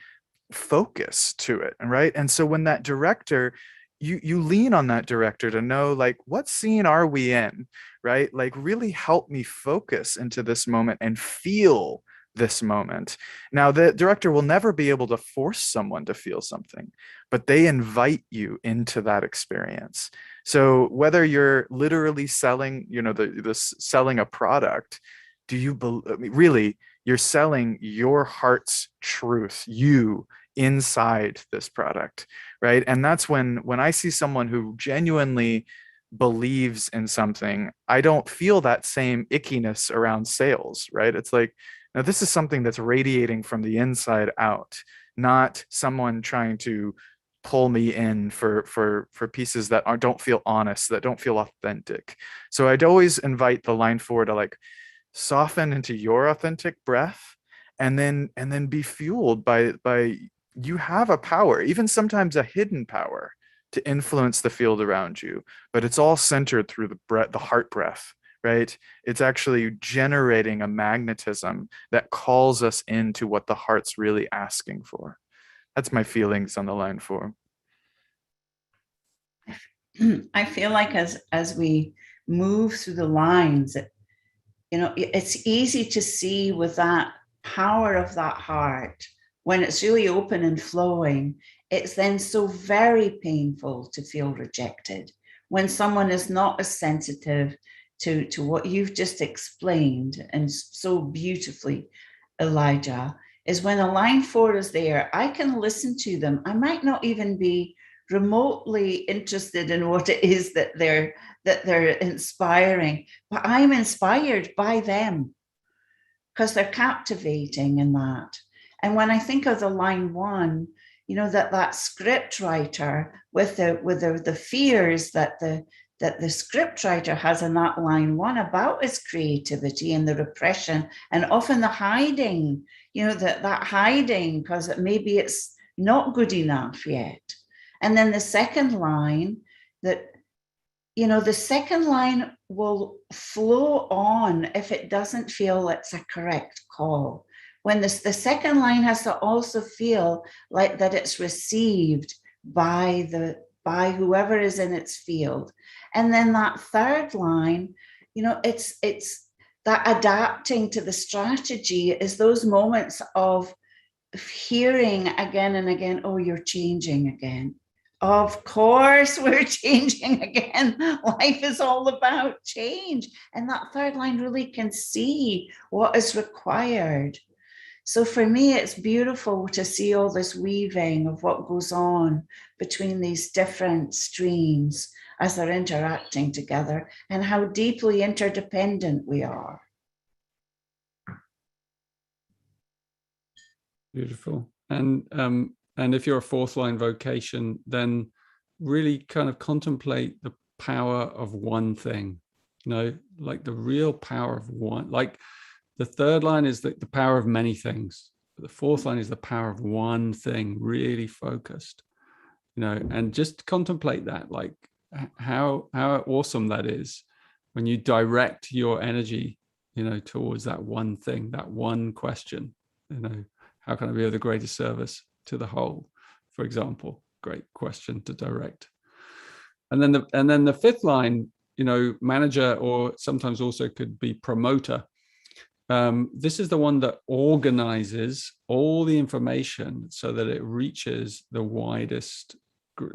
focus to it, right? And so when that director, you lean on that director to know, like, what scene are we in, right? Like, really help me focus into this moment and feel this moment. Now, the director will never be able to force someone to feel something, but they invite you into that experience. So whether you're literally selling, you know, selling a product, do you really, you're selling your heart's truth, you inside this product, right? And that's when I see someone who genuinely believes in something, I don't feel that same ickiness around sales, right? It's like, now this is something that's radiating from the inside out, not someone trying to pull me in for pieces that don't feel honest, that don't feel authentic. So I'd always invite the line 4 to like soften into your authentic breath, and then be fueled by you have a power, even sometimes a hidden power, to influence the field around you, but it's all centered through the heart breath, right? It's actually generating a magnetism that calls us into what the heart's really asking for. That's my feelings on the line 4. I feel like as we move through the lines, you know, it's easy to see with that power of that heart, when it's really open and flowing, it's then so very painful to feel rejected. When someone is not as sensitive to what you've just explained, and so beautifully, Elijah, is when a line 4 is there, I can listen to them. I might not even be remotely interested in what it is that they're inspiring, but I'm inspired by them because they're captivating in that. And when I think of the line 1, you know, that script writer with the fears that the script writer has in that line 1 about his creativity and the repression and often the hiding, you know, that hiding because maybe it's not good enough yet. And then the second line, that, you know, the second line will flow on if it doesn't feel it's a correct call. When the second line has to also feel like that it's received by whoever is in its field. And then that third line, you know, it's that adapting to the strategy is those moments of hearing again and again, oh, you're changing again. Of course, we're changing again. Life is all about change. And that third line really can see what is required. So for me, it's beautiful to see all this weaving of what goes on between these different streams as they're interacting together and how deeply interdependent we are. Beautiful. And if you're a fourth line vocation, then really kind of contemplate the power of one thing, you know, like the real power of one. Like the third line is the power of many things. But the fourth line is the power of one thing, really focused, you know, and just contemplate that, like how awesome that is when you direct your energy, you know, towards that one thing, that one question, you know, how can I be of the greatest service to the whole, for example? Great question to direct. And then the fifth line, you know, manager, or sometimes also could be promoter. This is the one that organizes all the information so that it reaches the widest,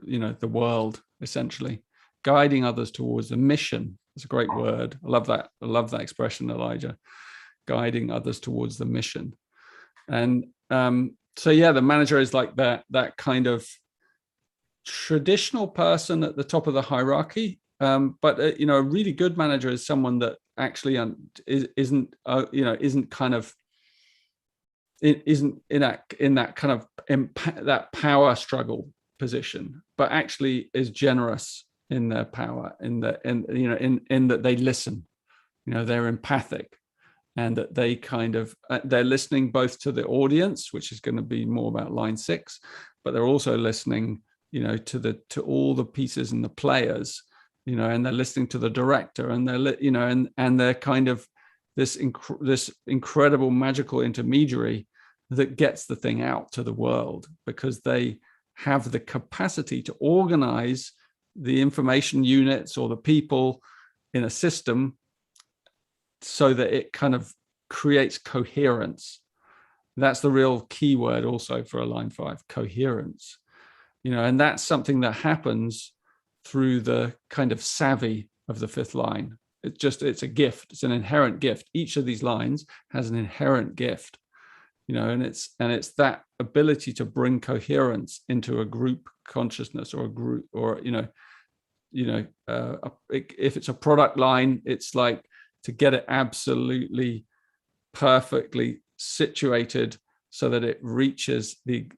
you know, the world, essentially, guiding others towards the mission. It's a great word. I love that. I love that expression, Elijah, guiding others towards the mission. And so, yeah, the manager is like that kind of traditional person at the top of the hierarchy. But you know, a really good manager is someone that actually isn't kind of, it isn't in that kind of that power struggle position, but actually is generous in their power, in that they listen, you know, they're empathic, and that they kind of they're listening both to the audience, which is going to be more about line 6, but they're also listening, you know, to all the pieces and the players, you know, and they're listening to the director, and they're, you know, and they're kind of this incredible magical intermediary that gets the thing out to the world, because they have the capacity to organize the information units or the people in a system so that it kind of creates coherence. That's the real key word also for a line 5, coherence. You know, and that's something that happens through the kind of savvy of the fifth line. It's a gift. It's an inherent gift. Each of these lines has an inherent gift, you know, and it's that ability to bring coherence into a group consciousness, or a group, or, if it's a product line, it's like to get it absolutely perfectly situated so that it reaches the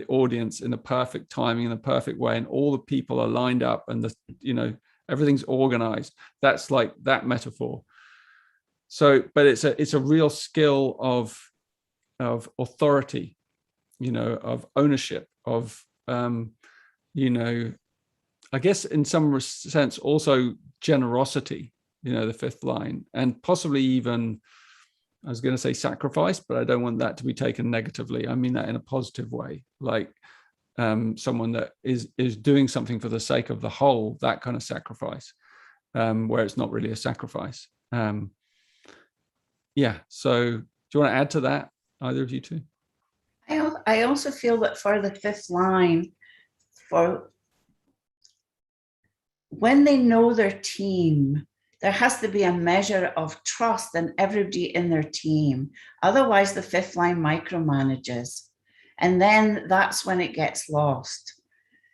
audience in the perfect timing, in the perfect way, and all the people are lined up, and everything's organized. That's like that metaphor. So, but it's a real skill of authority, you know, of ownership, of I guess in some sense also generosity, you know, the fifth line, and possibly even, I was going to say sacrifice, but I don't want that to be taken negatively. I mean that in a positive way, like someone that is doing something for the sake of the whole, that kind of sacrifice, where it's not really a sacrifice. Yeah. So do you want to add to that, either of you two? I also feel that for the fifth line, for when they know their team, there has to be a measure of trust in everybody in their team. Otherwise, the fifth line micromanages. And then that's when it gets lost.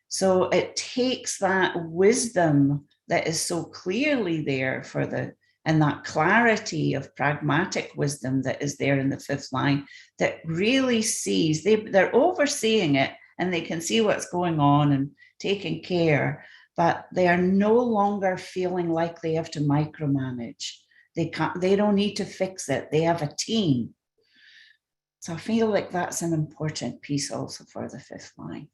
So it takes that wisdom that is so clearly there and that clarity of pragmatic wisdom that is there in the fifth line, that really sees, they're overseeing it, and they can see what's going on and taking care, but they are no longer feeling like they have to micromanage. They don't need to fix it. They have a team. So I feel like that's an important piece also for the fifth line.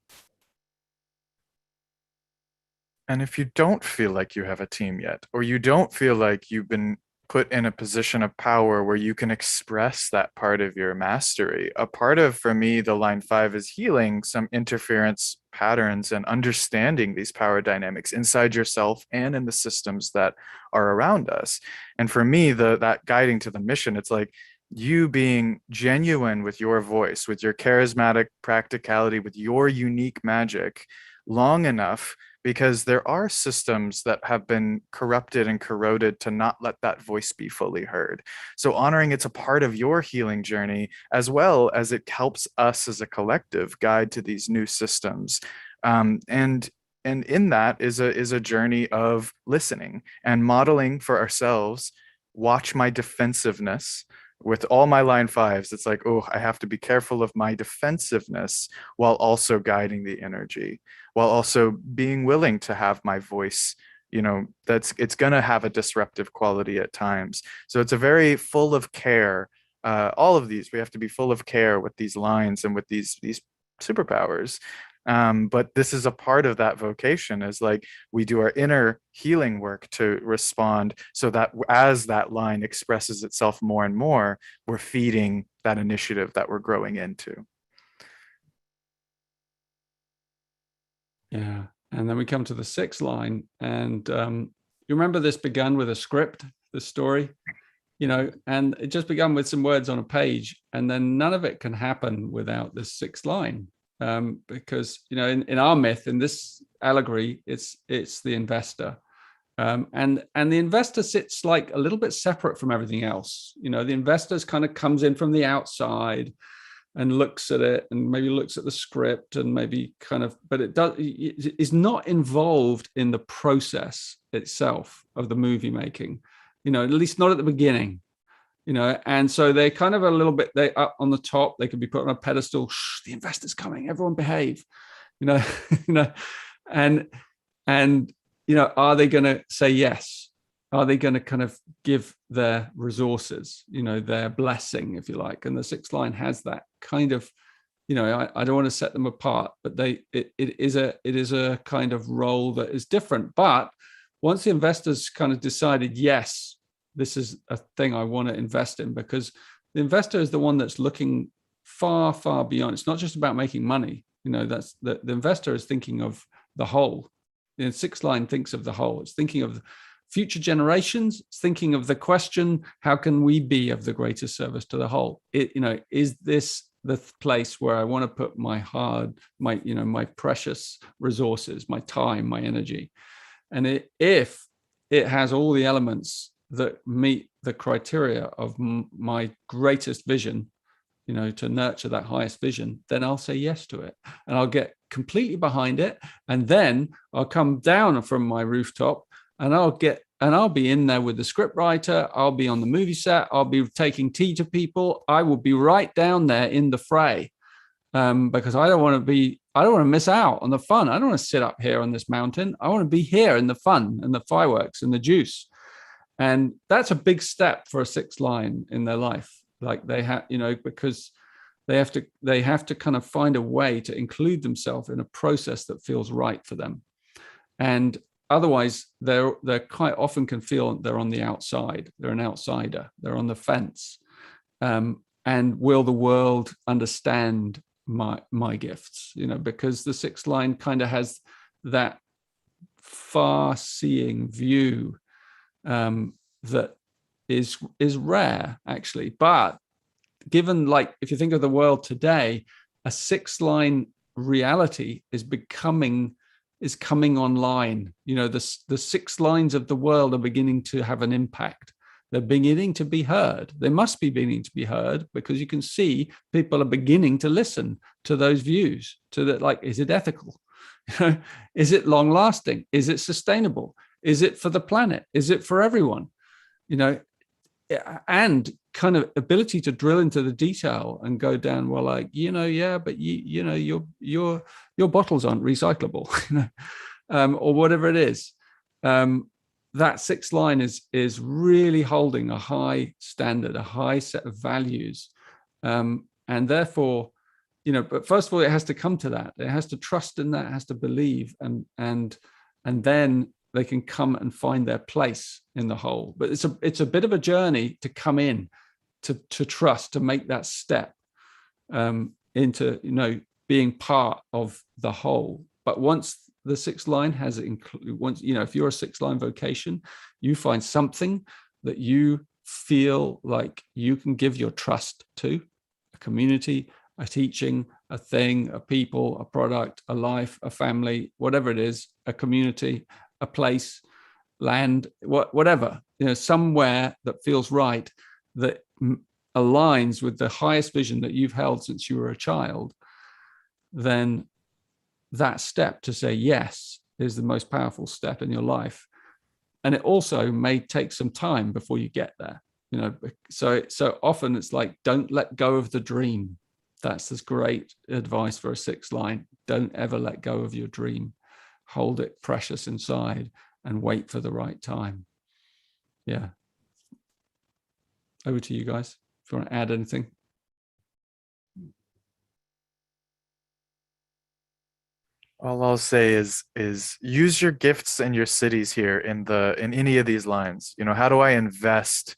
And if you don't feel like you have a team yet, or you don't feel like you've been put in a position of power where you can express that part of your mastery, a part of, for me, the line 5 is healing some interference patterns and understanding these power dynamics inside yourself and in the systems that are around us. And for me, that guiding to the mission, it's like you being genuine with your voice, with your charismatic practicality, with your unique magic, long enough, because there are systems that have been corrupted and corroded to not let that voice be fully heard. So honoring it's a part of your healing journey, as well as it helps us as a collective guide to these new systems. And in that is a journey of listening and modeling for ourselves. Watch my defensiveness. With all my line fives, it's like, oh, I have to be careful of my defensiveness while also guiding the energy, while also being willing to have my voice, it's going to have a disruptive quality at times. So it's a very full of care. All of these, we have to be full of care with these lines and with these superpowers. But this is a part of that vocation, is like we do our inner healing work to respond, so that as that line expresses itself more and more, we're feeding that initiative that we're growing into. Yeah. And then we come to the sixth line. And you remember this began with a script, the story, and it just began with some words on a page. And then none of it can happen without this sixth line. Because, in our myth, in this allegory, it's the investor. And the investor sits like a little bit separate from everything else. The investor kind of comes in from the outside and looks at it, and maybe looks at the script, and maybe but it is not involved in the process itself of the movie making, at least not at the beginning. And so they kind of a little bit, they up on the top, they could be put on a pedestal. Shh, the investor's coming, everyone behave, and are they going to say yes? Are they going to kind of give their resources, their blessing, if you like? And the sixth line has that kind of, I don't want to set them apart, but it is a kind of role that is different. But once the investors kind of decided, yes, this is a thing I want to invest in, because the investor is the one that's looking far, far beyond. It's not just about making money. That's the investor is thinking of the whole. The sixth line thinks of the whole. It's thinking of future generations. It's thinking of the question, how can we be of the greatest service to the whole? Is this the place where I want to put my precious resources, my time, my energy? And if it has all the elements that meet the criteria of my greatest vision, to nurture that highest vision, then I'll say yes to it, and I'll get completely behind it. And then I'll come down from my rooftop, and I'll be in there with the script writer. I'll be on the movie set. I'll be taking tea to people. I will be right down there in the fray, because I don't want to miss out on the fun. I don't want to sit up here on this mountain. I want to be here in the fun and the fireworks and the juice. And that's a big step for a sixth line in their life. Like they have, because they have to kind of find a way to include themselves in a process that feels right for them. And otherwise, they're quite often can feel they're on the outside. They're an outsider. They're on the fence. And will the world understand my gifts? Because the sixth line kind of has that far-seeing view that is rare, actually. But given, like, if you think of the world today, a sixth line reality is coming online. The six lines of the world are beginning to have an impact. They're beginning to be heard. They must be beginning to be heard, because you can see people are beginning to listen to those views, to that, like, is it ethical? Is it long lasting? Is it sustainable? Is it for the planet? Is it for everyone? And kind of ability to drill into the detail and go down, well, like, yeah, but your bottles aren't recyclable, or whatever it is. That sixth line is really holding a high standard, a high set of values, and therefore, but first of all, it has to come to that. It has to trust in that. It has to believe, and then they can come and find their place in the whole. But it's a bit of a journey to come in, to trust, to make that step into being part of the whole. But once the sixth line has if you're a sixth line vocation, you find something that you feel like you can give your trust to, a community, a teaching, a thing, a people, a product, a life, a family, whatever it is, a community, a place, land, whatever, somewhere that feels right, that aligns with the highest vision that you've held since you were a child, then that step to say yes is the most powerful step in your life. And it also may take some time before you get there, so often it's like, don't let go of the dream. That's this great advice for a 6th line. Don't ever let go of your dream. Hold it precious inside and wait for the right time. Yeah. Over to you guys, if you want to add anything. All I'll say is use your gifts and your cities here in any of these lines. How do I invest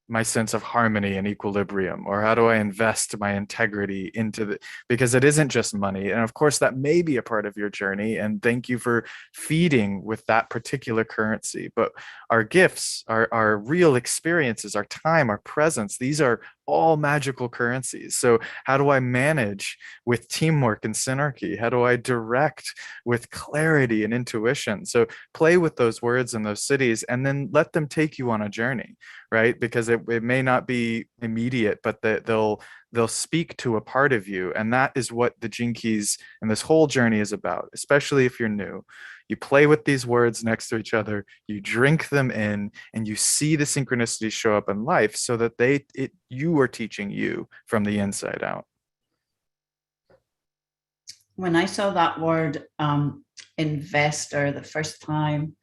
my sense of harmony and equilibrium, or how do I invest my integrity into because it isn't just money. And of course that may be a part of your journey, and thank you for feeding with that particular currency, but our gifts, our real experiences, our time, our presence, these are all magical currencies. So how do I manage with teamwork and synergy? How do I direct with clarity and intuition? So play with those words and those cities, and then let them take you on a journey, right? Because it may not be immediate, but they'll speak to a part of you. And that is what the Gene Keys and this whole journey is about, especially if you're new. You play with these words next to each other, you drink them in, and you see the synchronicities show up in life so that you are teaching you from the inside out. When I saw that word investor the first time,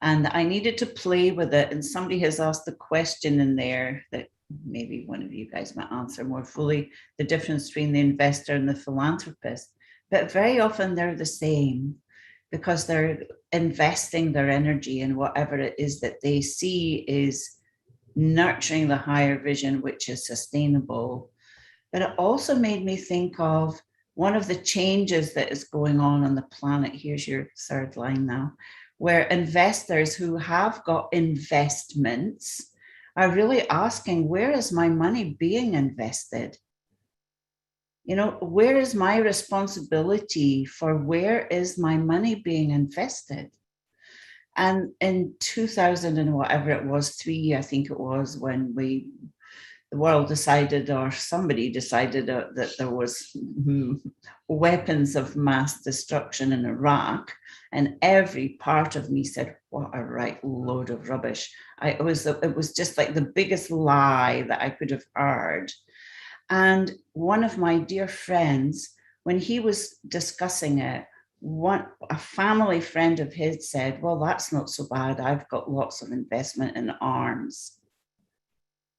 and I needed to play with it, and somebody has asked the question in there that maybe one of you guys might answer more fully, the difference between the investor and the philanthropist. But very often they're the same, because they're investing their energy in whatever it is that they see is nurturing the higher vision, which is sustainable. But it also made me think of one of the changes that is going on the planet. Here's your 3rd line now, where investors who have got investments are really asking, where is my money being invested? Where is my responsibility for where is my money being invested? And in 2000 and whatever it was, 3, I think it was, when the world decided, or somebody decided, that there was weapons of mass destruction in Iraq, and every part of me said, what a right load of rubbish. It was just like the biggest lie that I could have heard. And one of my dear friends, when he was discussing it, a family friend of his said, well, that's not so bad. I've got lots of investment in arms.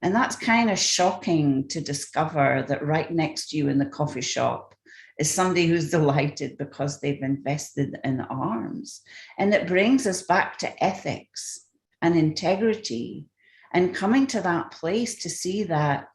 And that's kind of shocking to discover that right next to you in the coffee shop is somebody who's delighted because they've invested in arms. And it brings us back to ethics and integrity, and coming to that place to see that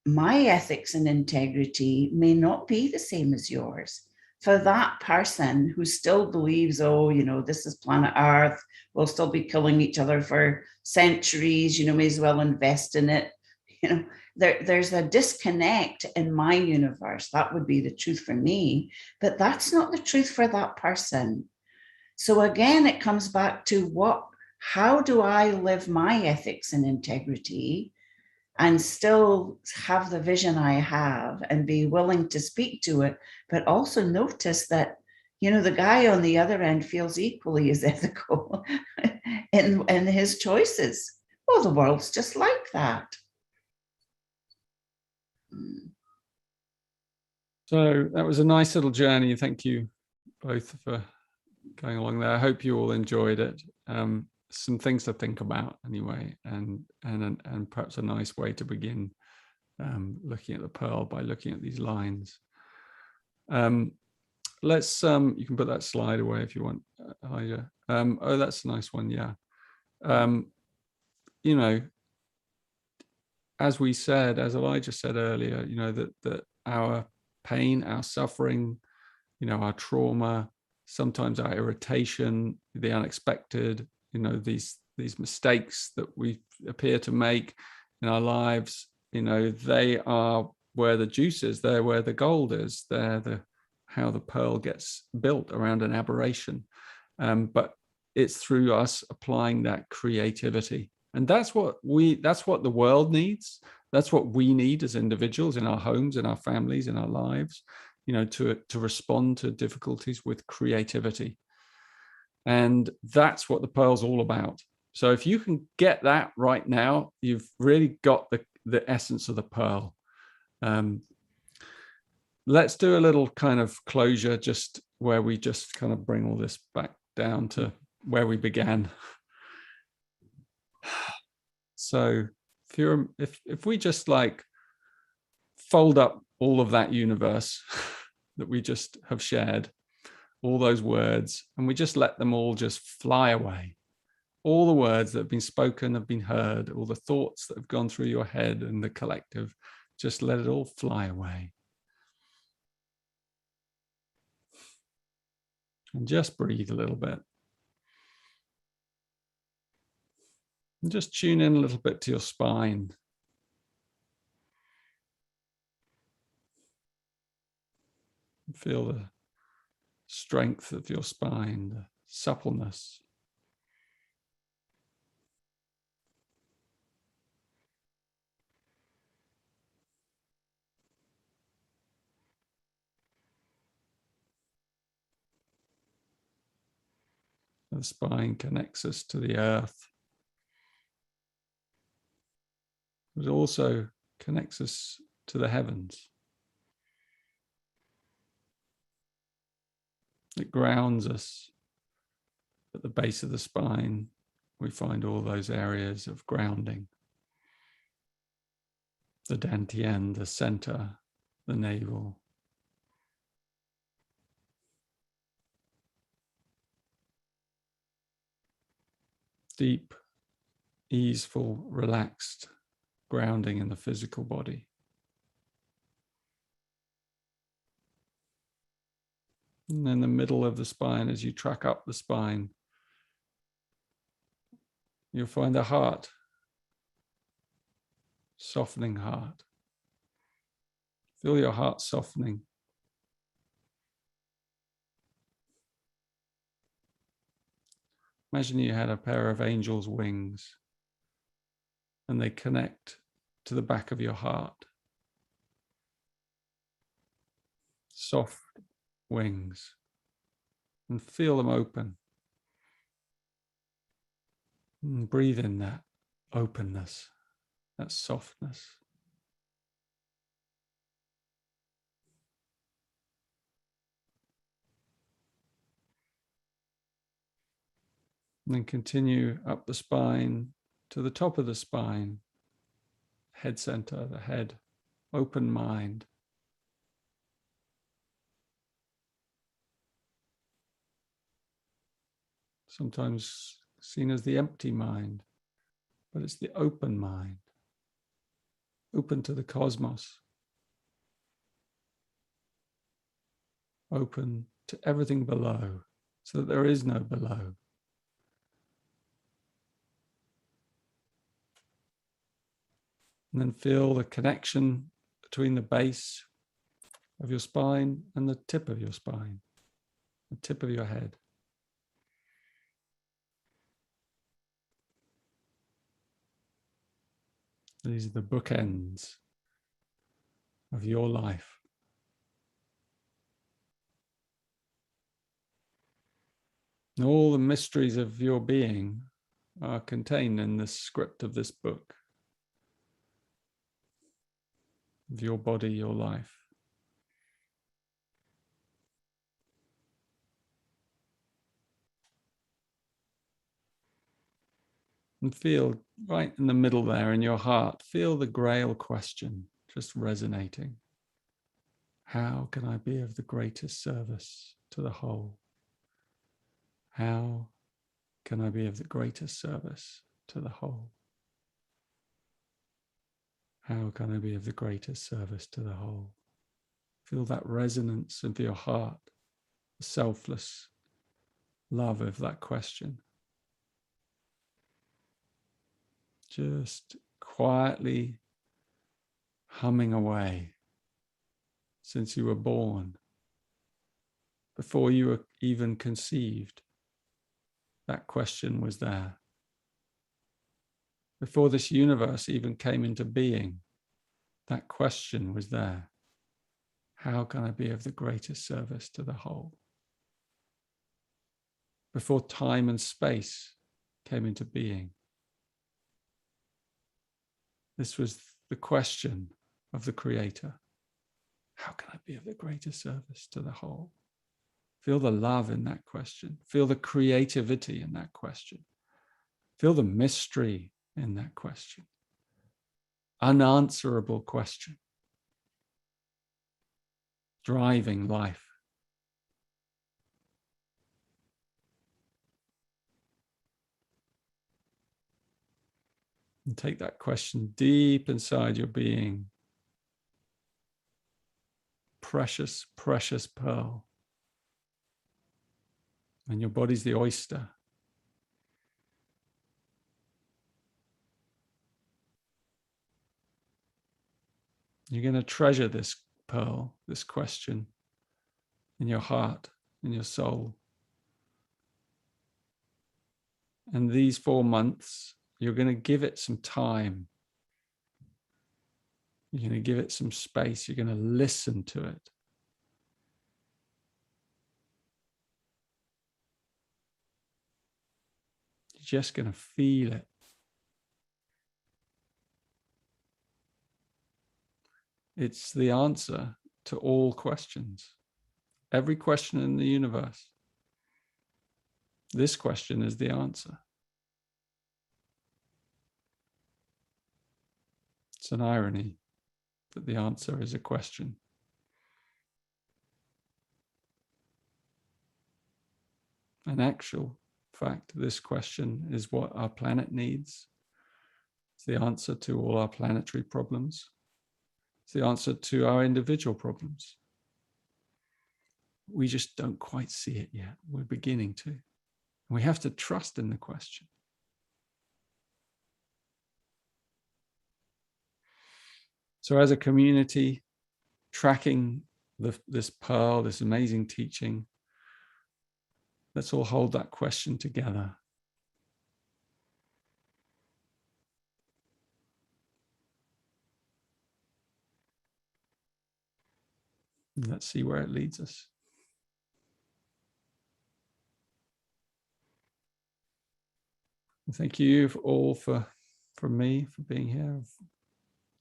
my ethics and integrity may not be the same as yours. For that person who still believes, this is planet Earth, we'll still be killing each other for centuries, may as well invest in it. There's a disconnect in my universe. That would be the truth for me, but that's not the truth for that person. So again, it comes back to how do I live my ethics and integrity and still have the vision I have and be willing to speak to it, but also notice that, the guy on the other end feels equally as ethical in his choices. Well, the world's just like that. So that was a nice little journey. Thank you both for going along there. I hope you all enjoyed it. Some things to think about anyway, and perhaps a nice way to begin looking at the pearl by looking at these lines. Let's you can put that slide away if you want, Elijah. Oh, that's a nice one. Yeah. As we said, as Elijah said earlier, that our pain, our suffering, our trauma, sometimes our irritation, the unexpected, these mistakes that we appear to make in our lives, they are where the juice is, they're where the gold is, they're how the pearl gets built around an aberration. But it's through us applying that creativity. And that's what the world needs. That's what we need as individuals in our homes, in our families, in our lives, to respond to difficulties with creativity. And that's what the pearl's all about. So if you can get that right now, you've really got the essence of the pearl. Let's do a little kind of closure, just where we just kind of bring all this back down to where we began. So if we just like fold up all of that universe that we just have shared, all those words, and we just let them all just fly away. All the words that have been spoken, have been heard, all the thoughts that have gone through your head and the collective, just let it all fly away. And just breathe a little bit. And just tune in a little bit to your spine. Feel the strength of your spine, the suppleness. The spine connects us to the earth. It also connects us to the heavens. It grounds us at the base of the spine. We find all those areas of grounding. The dantian, the center, the navel. Deep, easeful, relaxed grounding in the physical body. And in the middle of the spine, as you track up the spine, you'll find the heart, softening heart. Feel your heart softening. Imagine you had a pair of angel's wings and they connect to the back of your heart. Soft wings, and feel them open. And breathe in that openness, that softness. And then continue up the spine to the top of the spine, head center, the head, open mind. Sometimes seen as the empty mind, but it's the open mind, open to the cosmos, open to everything below, so that there is no below. And then feel the connection between the base of your spine and the tip of your spine, the tip of your head. These are the bookends of your life. And all the mysteries of your being are contained in the script of this book, of your body, your life. And feel right in the middle there in your heart, feel the Grail question just resonating. How can I be of the greatest service to the whole? How can I be of the greatest service to the whole? How can I be of the greatest service to the whole? Feel that resonance of your heart, the selfless love of that question. Just quietly humming away since you were born, before you were even conceived. That question was there. Before this universe even came into being, that question was there. How can I be of the greatest service to the whole? Before time and space came into being, this was the question of the Creator. How can I be of the greatest service to the whole? Feel the love in that question. Feel the creativity in that question. Feel the mystery in that question. Unanswerable question. Driving life. And take that question deep inside your being. Precious, precious pearl. And your body's the oyster. You're going to treasure this pearl, this question, in your heart, in your soul. And these 4 months, you're going to give it some time. You're going to give it some space. You're going to listen to it. You're just going to feel it. It's the answer to all questions. Every question in the universe. This question is the answer. It's an irony that the answer is a question. In actual fact, this question is what our planet needs. It's the answer to all our planetary problems. It's the answer to our individual problems. We just don't quite see it yet. We're beginning to. We have to trust in the question. So as a community, tracking this pearl, this amazing teaching, let's all hold that question together. And let's see where it leads us. Thank you all for me, for being here. I've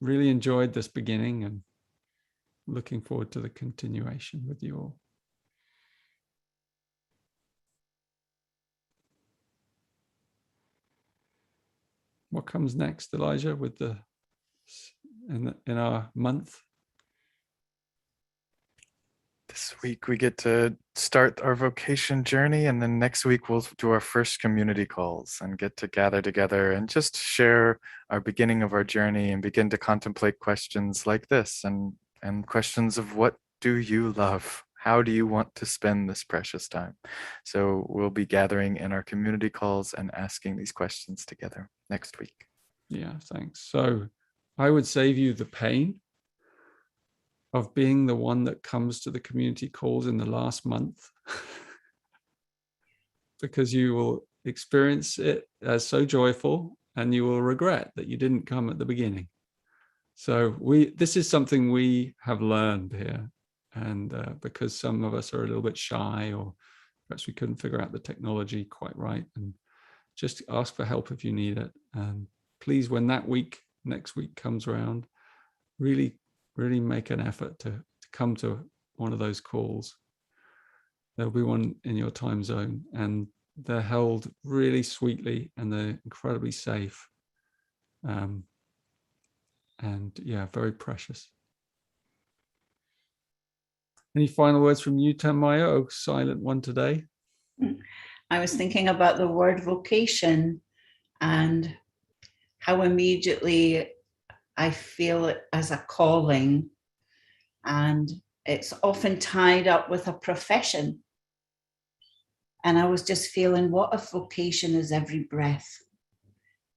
really enjoyed this beginning and looking forward to the continuation with you all. What comes next, Elijah, with in our month? This week we get to start our vocation journey, and then next week we'll do our first community calls and get to gather together and just share our beginning of our journey and begin to contemplate questions like this and questions of what do you love? How do you want to spend this precious time? So we'll be gathering in our community calls and asking these questions together next week. Yeah, thanks. So I would save you the pain of being the one that comes to the community calls in the last month, because you will experience it as so joyful and you will regret that you didn't come at the beginning. So this is something we have learned here, and because some of us are a little bit shy, or perhaps we couldn't figure out the technology quite right, and just ask for help if you need it. And please, when next week comes around, really make an effort to come to one of those calls. There'll be one in your time zone, and they're held really sweetly and they're incredibly safe. And yeah, very precious. Any final words from you, Tanmaya? Oh, silent one today. I was thinking about the word vocation and how immediately I feel it as a calling, and it's often tied up with a profession. And I was just feeling, what if vocation is every breath?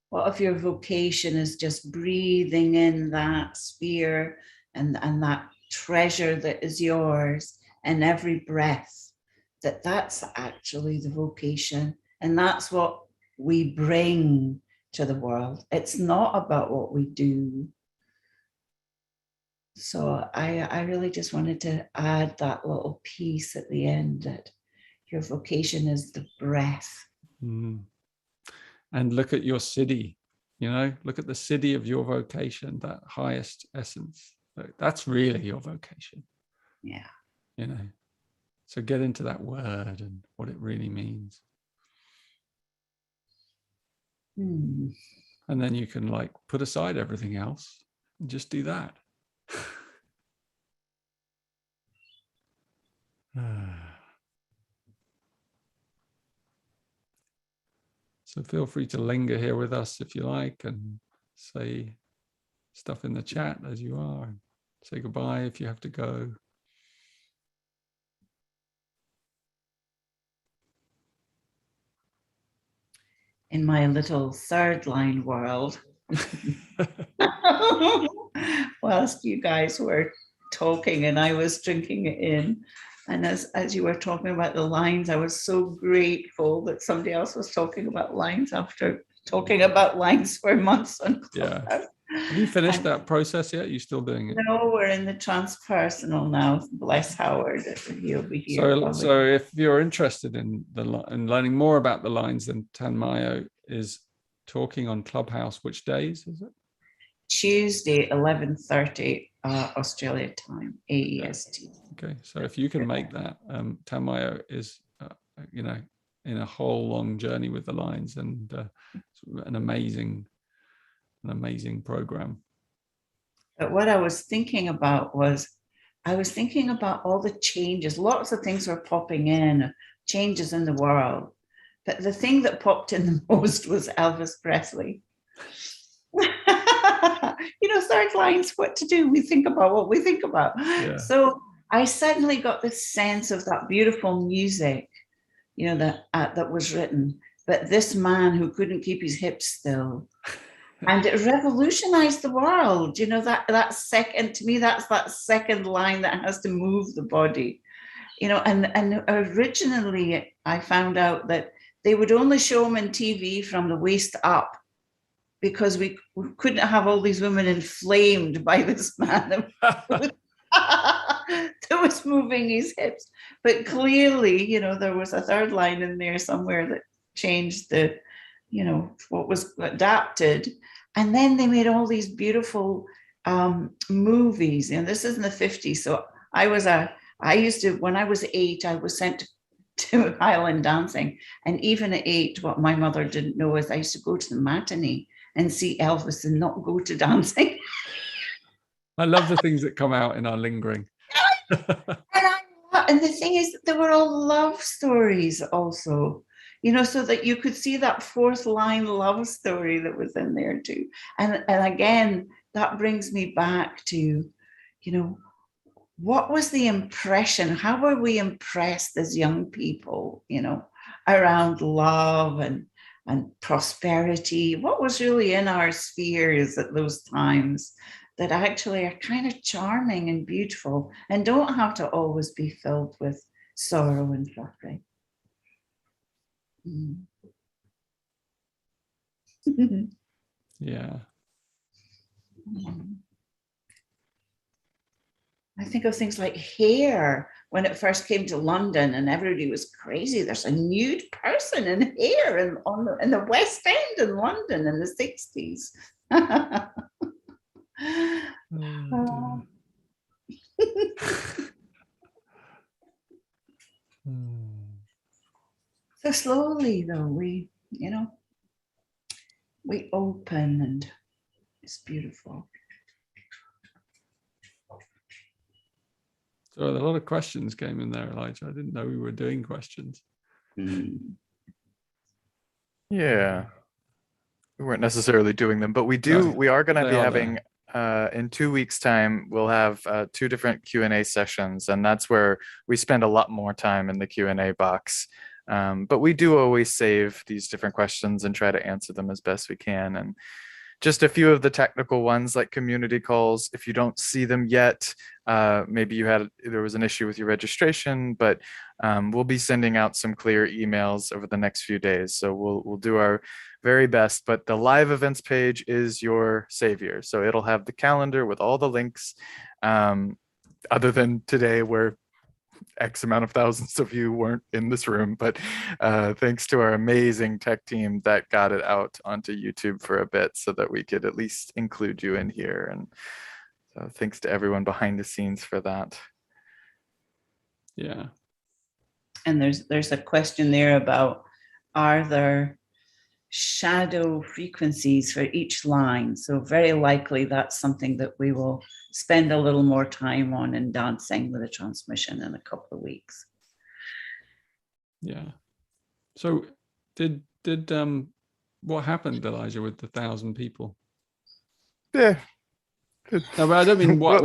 What if your vocation is just breathing in that sphere and that treasure that is yours and every breath, that's actually the vocation. And that's what we bring to the world. It's not about what we do. So I really just wanted to add that little piece at the end, that your vocation is the breath. Mm. And look at your city, look at the city of your vocation, that highest essence. That's really your vocation. Yeah. So get into that word and what it really means. Hmm. And then you can put aside everything else and just do that. So feel free to linger here with us if you like, and say stuff in the chat as you are. Say goodbye if you have to go. In my little third line world, whilst you guys were talking and I was drinking it in, and as you were talking about the lines, I was so grateful that somebody else was talking about lines after talking about lines for months on Clubhouse. Yeah. Have you finished that process yet? Are you still doing it? No, we're in the transpersonal now. Bless Howard. He'll be here. So if you're interested in learning more about the lines, then Tanmayo is talking on Clubhouse. Which days is it? Tuesday, 11:30 Australia time, AEST. Okay, so if you can make that, Tanmayo is, in a whole long journey with the lines, and an amazing program. But what I was thinking about was, I was thinking about all the changes. Lots of things were popping in, changes in the world. But the thing that popped in the most was Elvis Presley. Third line's what to do. We think about what we think about. Yeah. So I suddenly got this sense of that beautiful music, that was written. But this man who couldn't keep his hips still. And it revolutionized the world. That second, to me, that's that second line that has to move the body. And originally I found out that they would only show him in TV from the waist up, because we couldn't have all these women inflamed by this man that was moving his hips. But clearly, there was a third line in there somewhere that changed what was adapted. And then they made all these beautiful movies. And this is in the 50s. So I used to, when I was 8, I was sent to Highland dancing. And even at 8, what my mother didn't know is I used to go to the matinee and see Elvis and not go to dancing. I love the things that come out in our lingering. And the thing is, they were all love stories also, so that you could see that fourth line love story that was in there too. And again, that brings me back to, what was the impression? How were we impressed as young people, around love and prosperity? What was really in our spheres at those times that actually are kind of charming and beautiful and don't have to always be filled with sorrow and suffering? Yeah. I think of things like Hair, when it first came to London and everybody was crazy. There's a nude person in Hair in the West End in London in the 60s. So slowly, though, we open, and it's beautiful. So a lot of questions came in there, Elijah. I didn't know we were doing questions. Yeah. We weren't necessarily doing them, but we are going to be having, in 2 weeks' time, we'll have 2 different Q&A sessions, and that's where we spend a lot more time in the Q&A box. But we do always save these different questions and try to answer them as best we can. And just a few of the technical ones like community calls. If you don't see them yet, maybe there was an issue with your registration, but we'll be sending out some clear emails over the next few days. So we'll do our very best. But the live events page is your savior. So it'll have the calendar with all the links. Other than today, where X amount of thousands of you weren't in this room, but thanks to our amazing tech team that got it out onto YouTube for a bit so that we could at least include you in here. And so thanks to everyone behind the scenes for that. Yeah. And there's a question there about, are there shadow frequencies for each line? So very likely that's something that we will spend a little more time on in dancing with a transmission in a couple of weeks. Yeah. So did what happened, Elijah, with the 1,000 people? Yeah. No, but I don't mean what Well,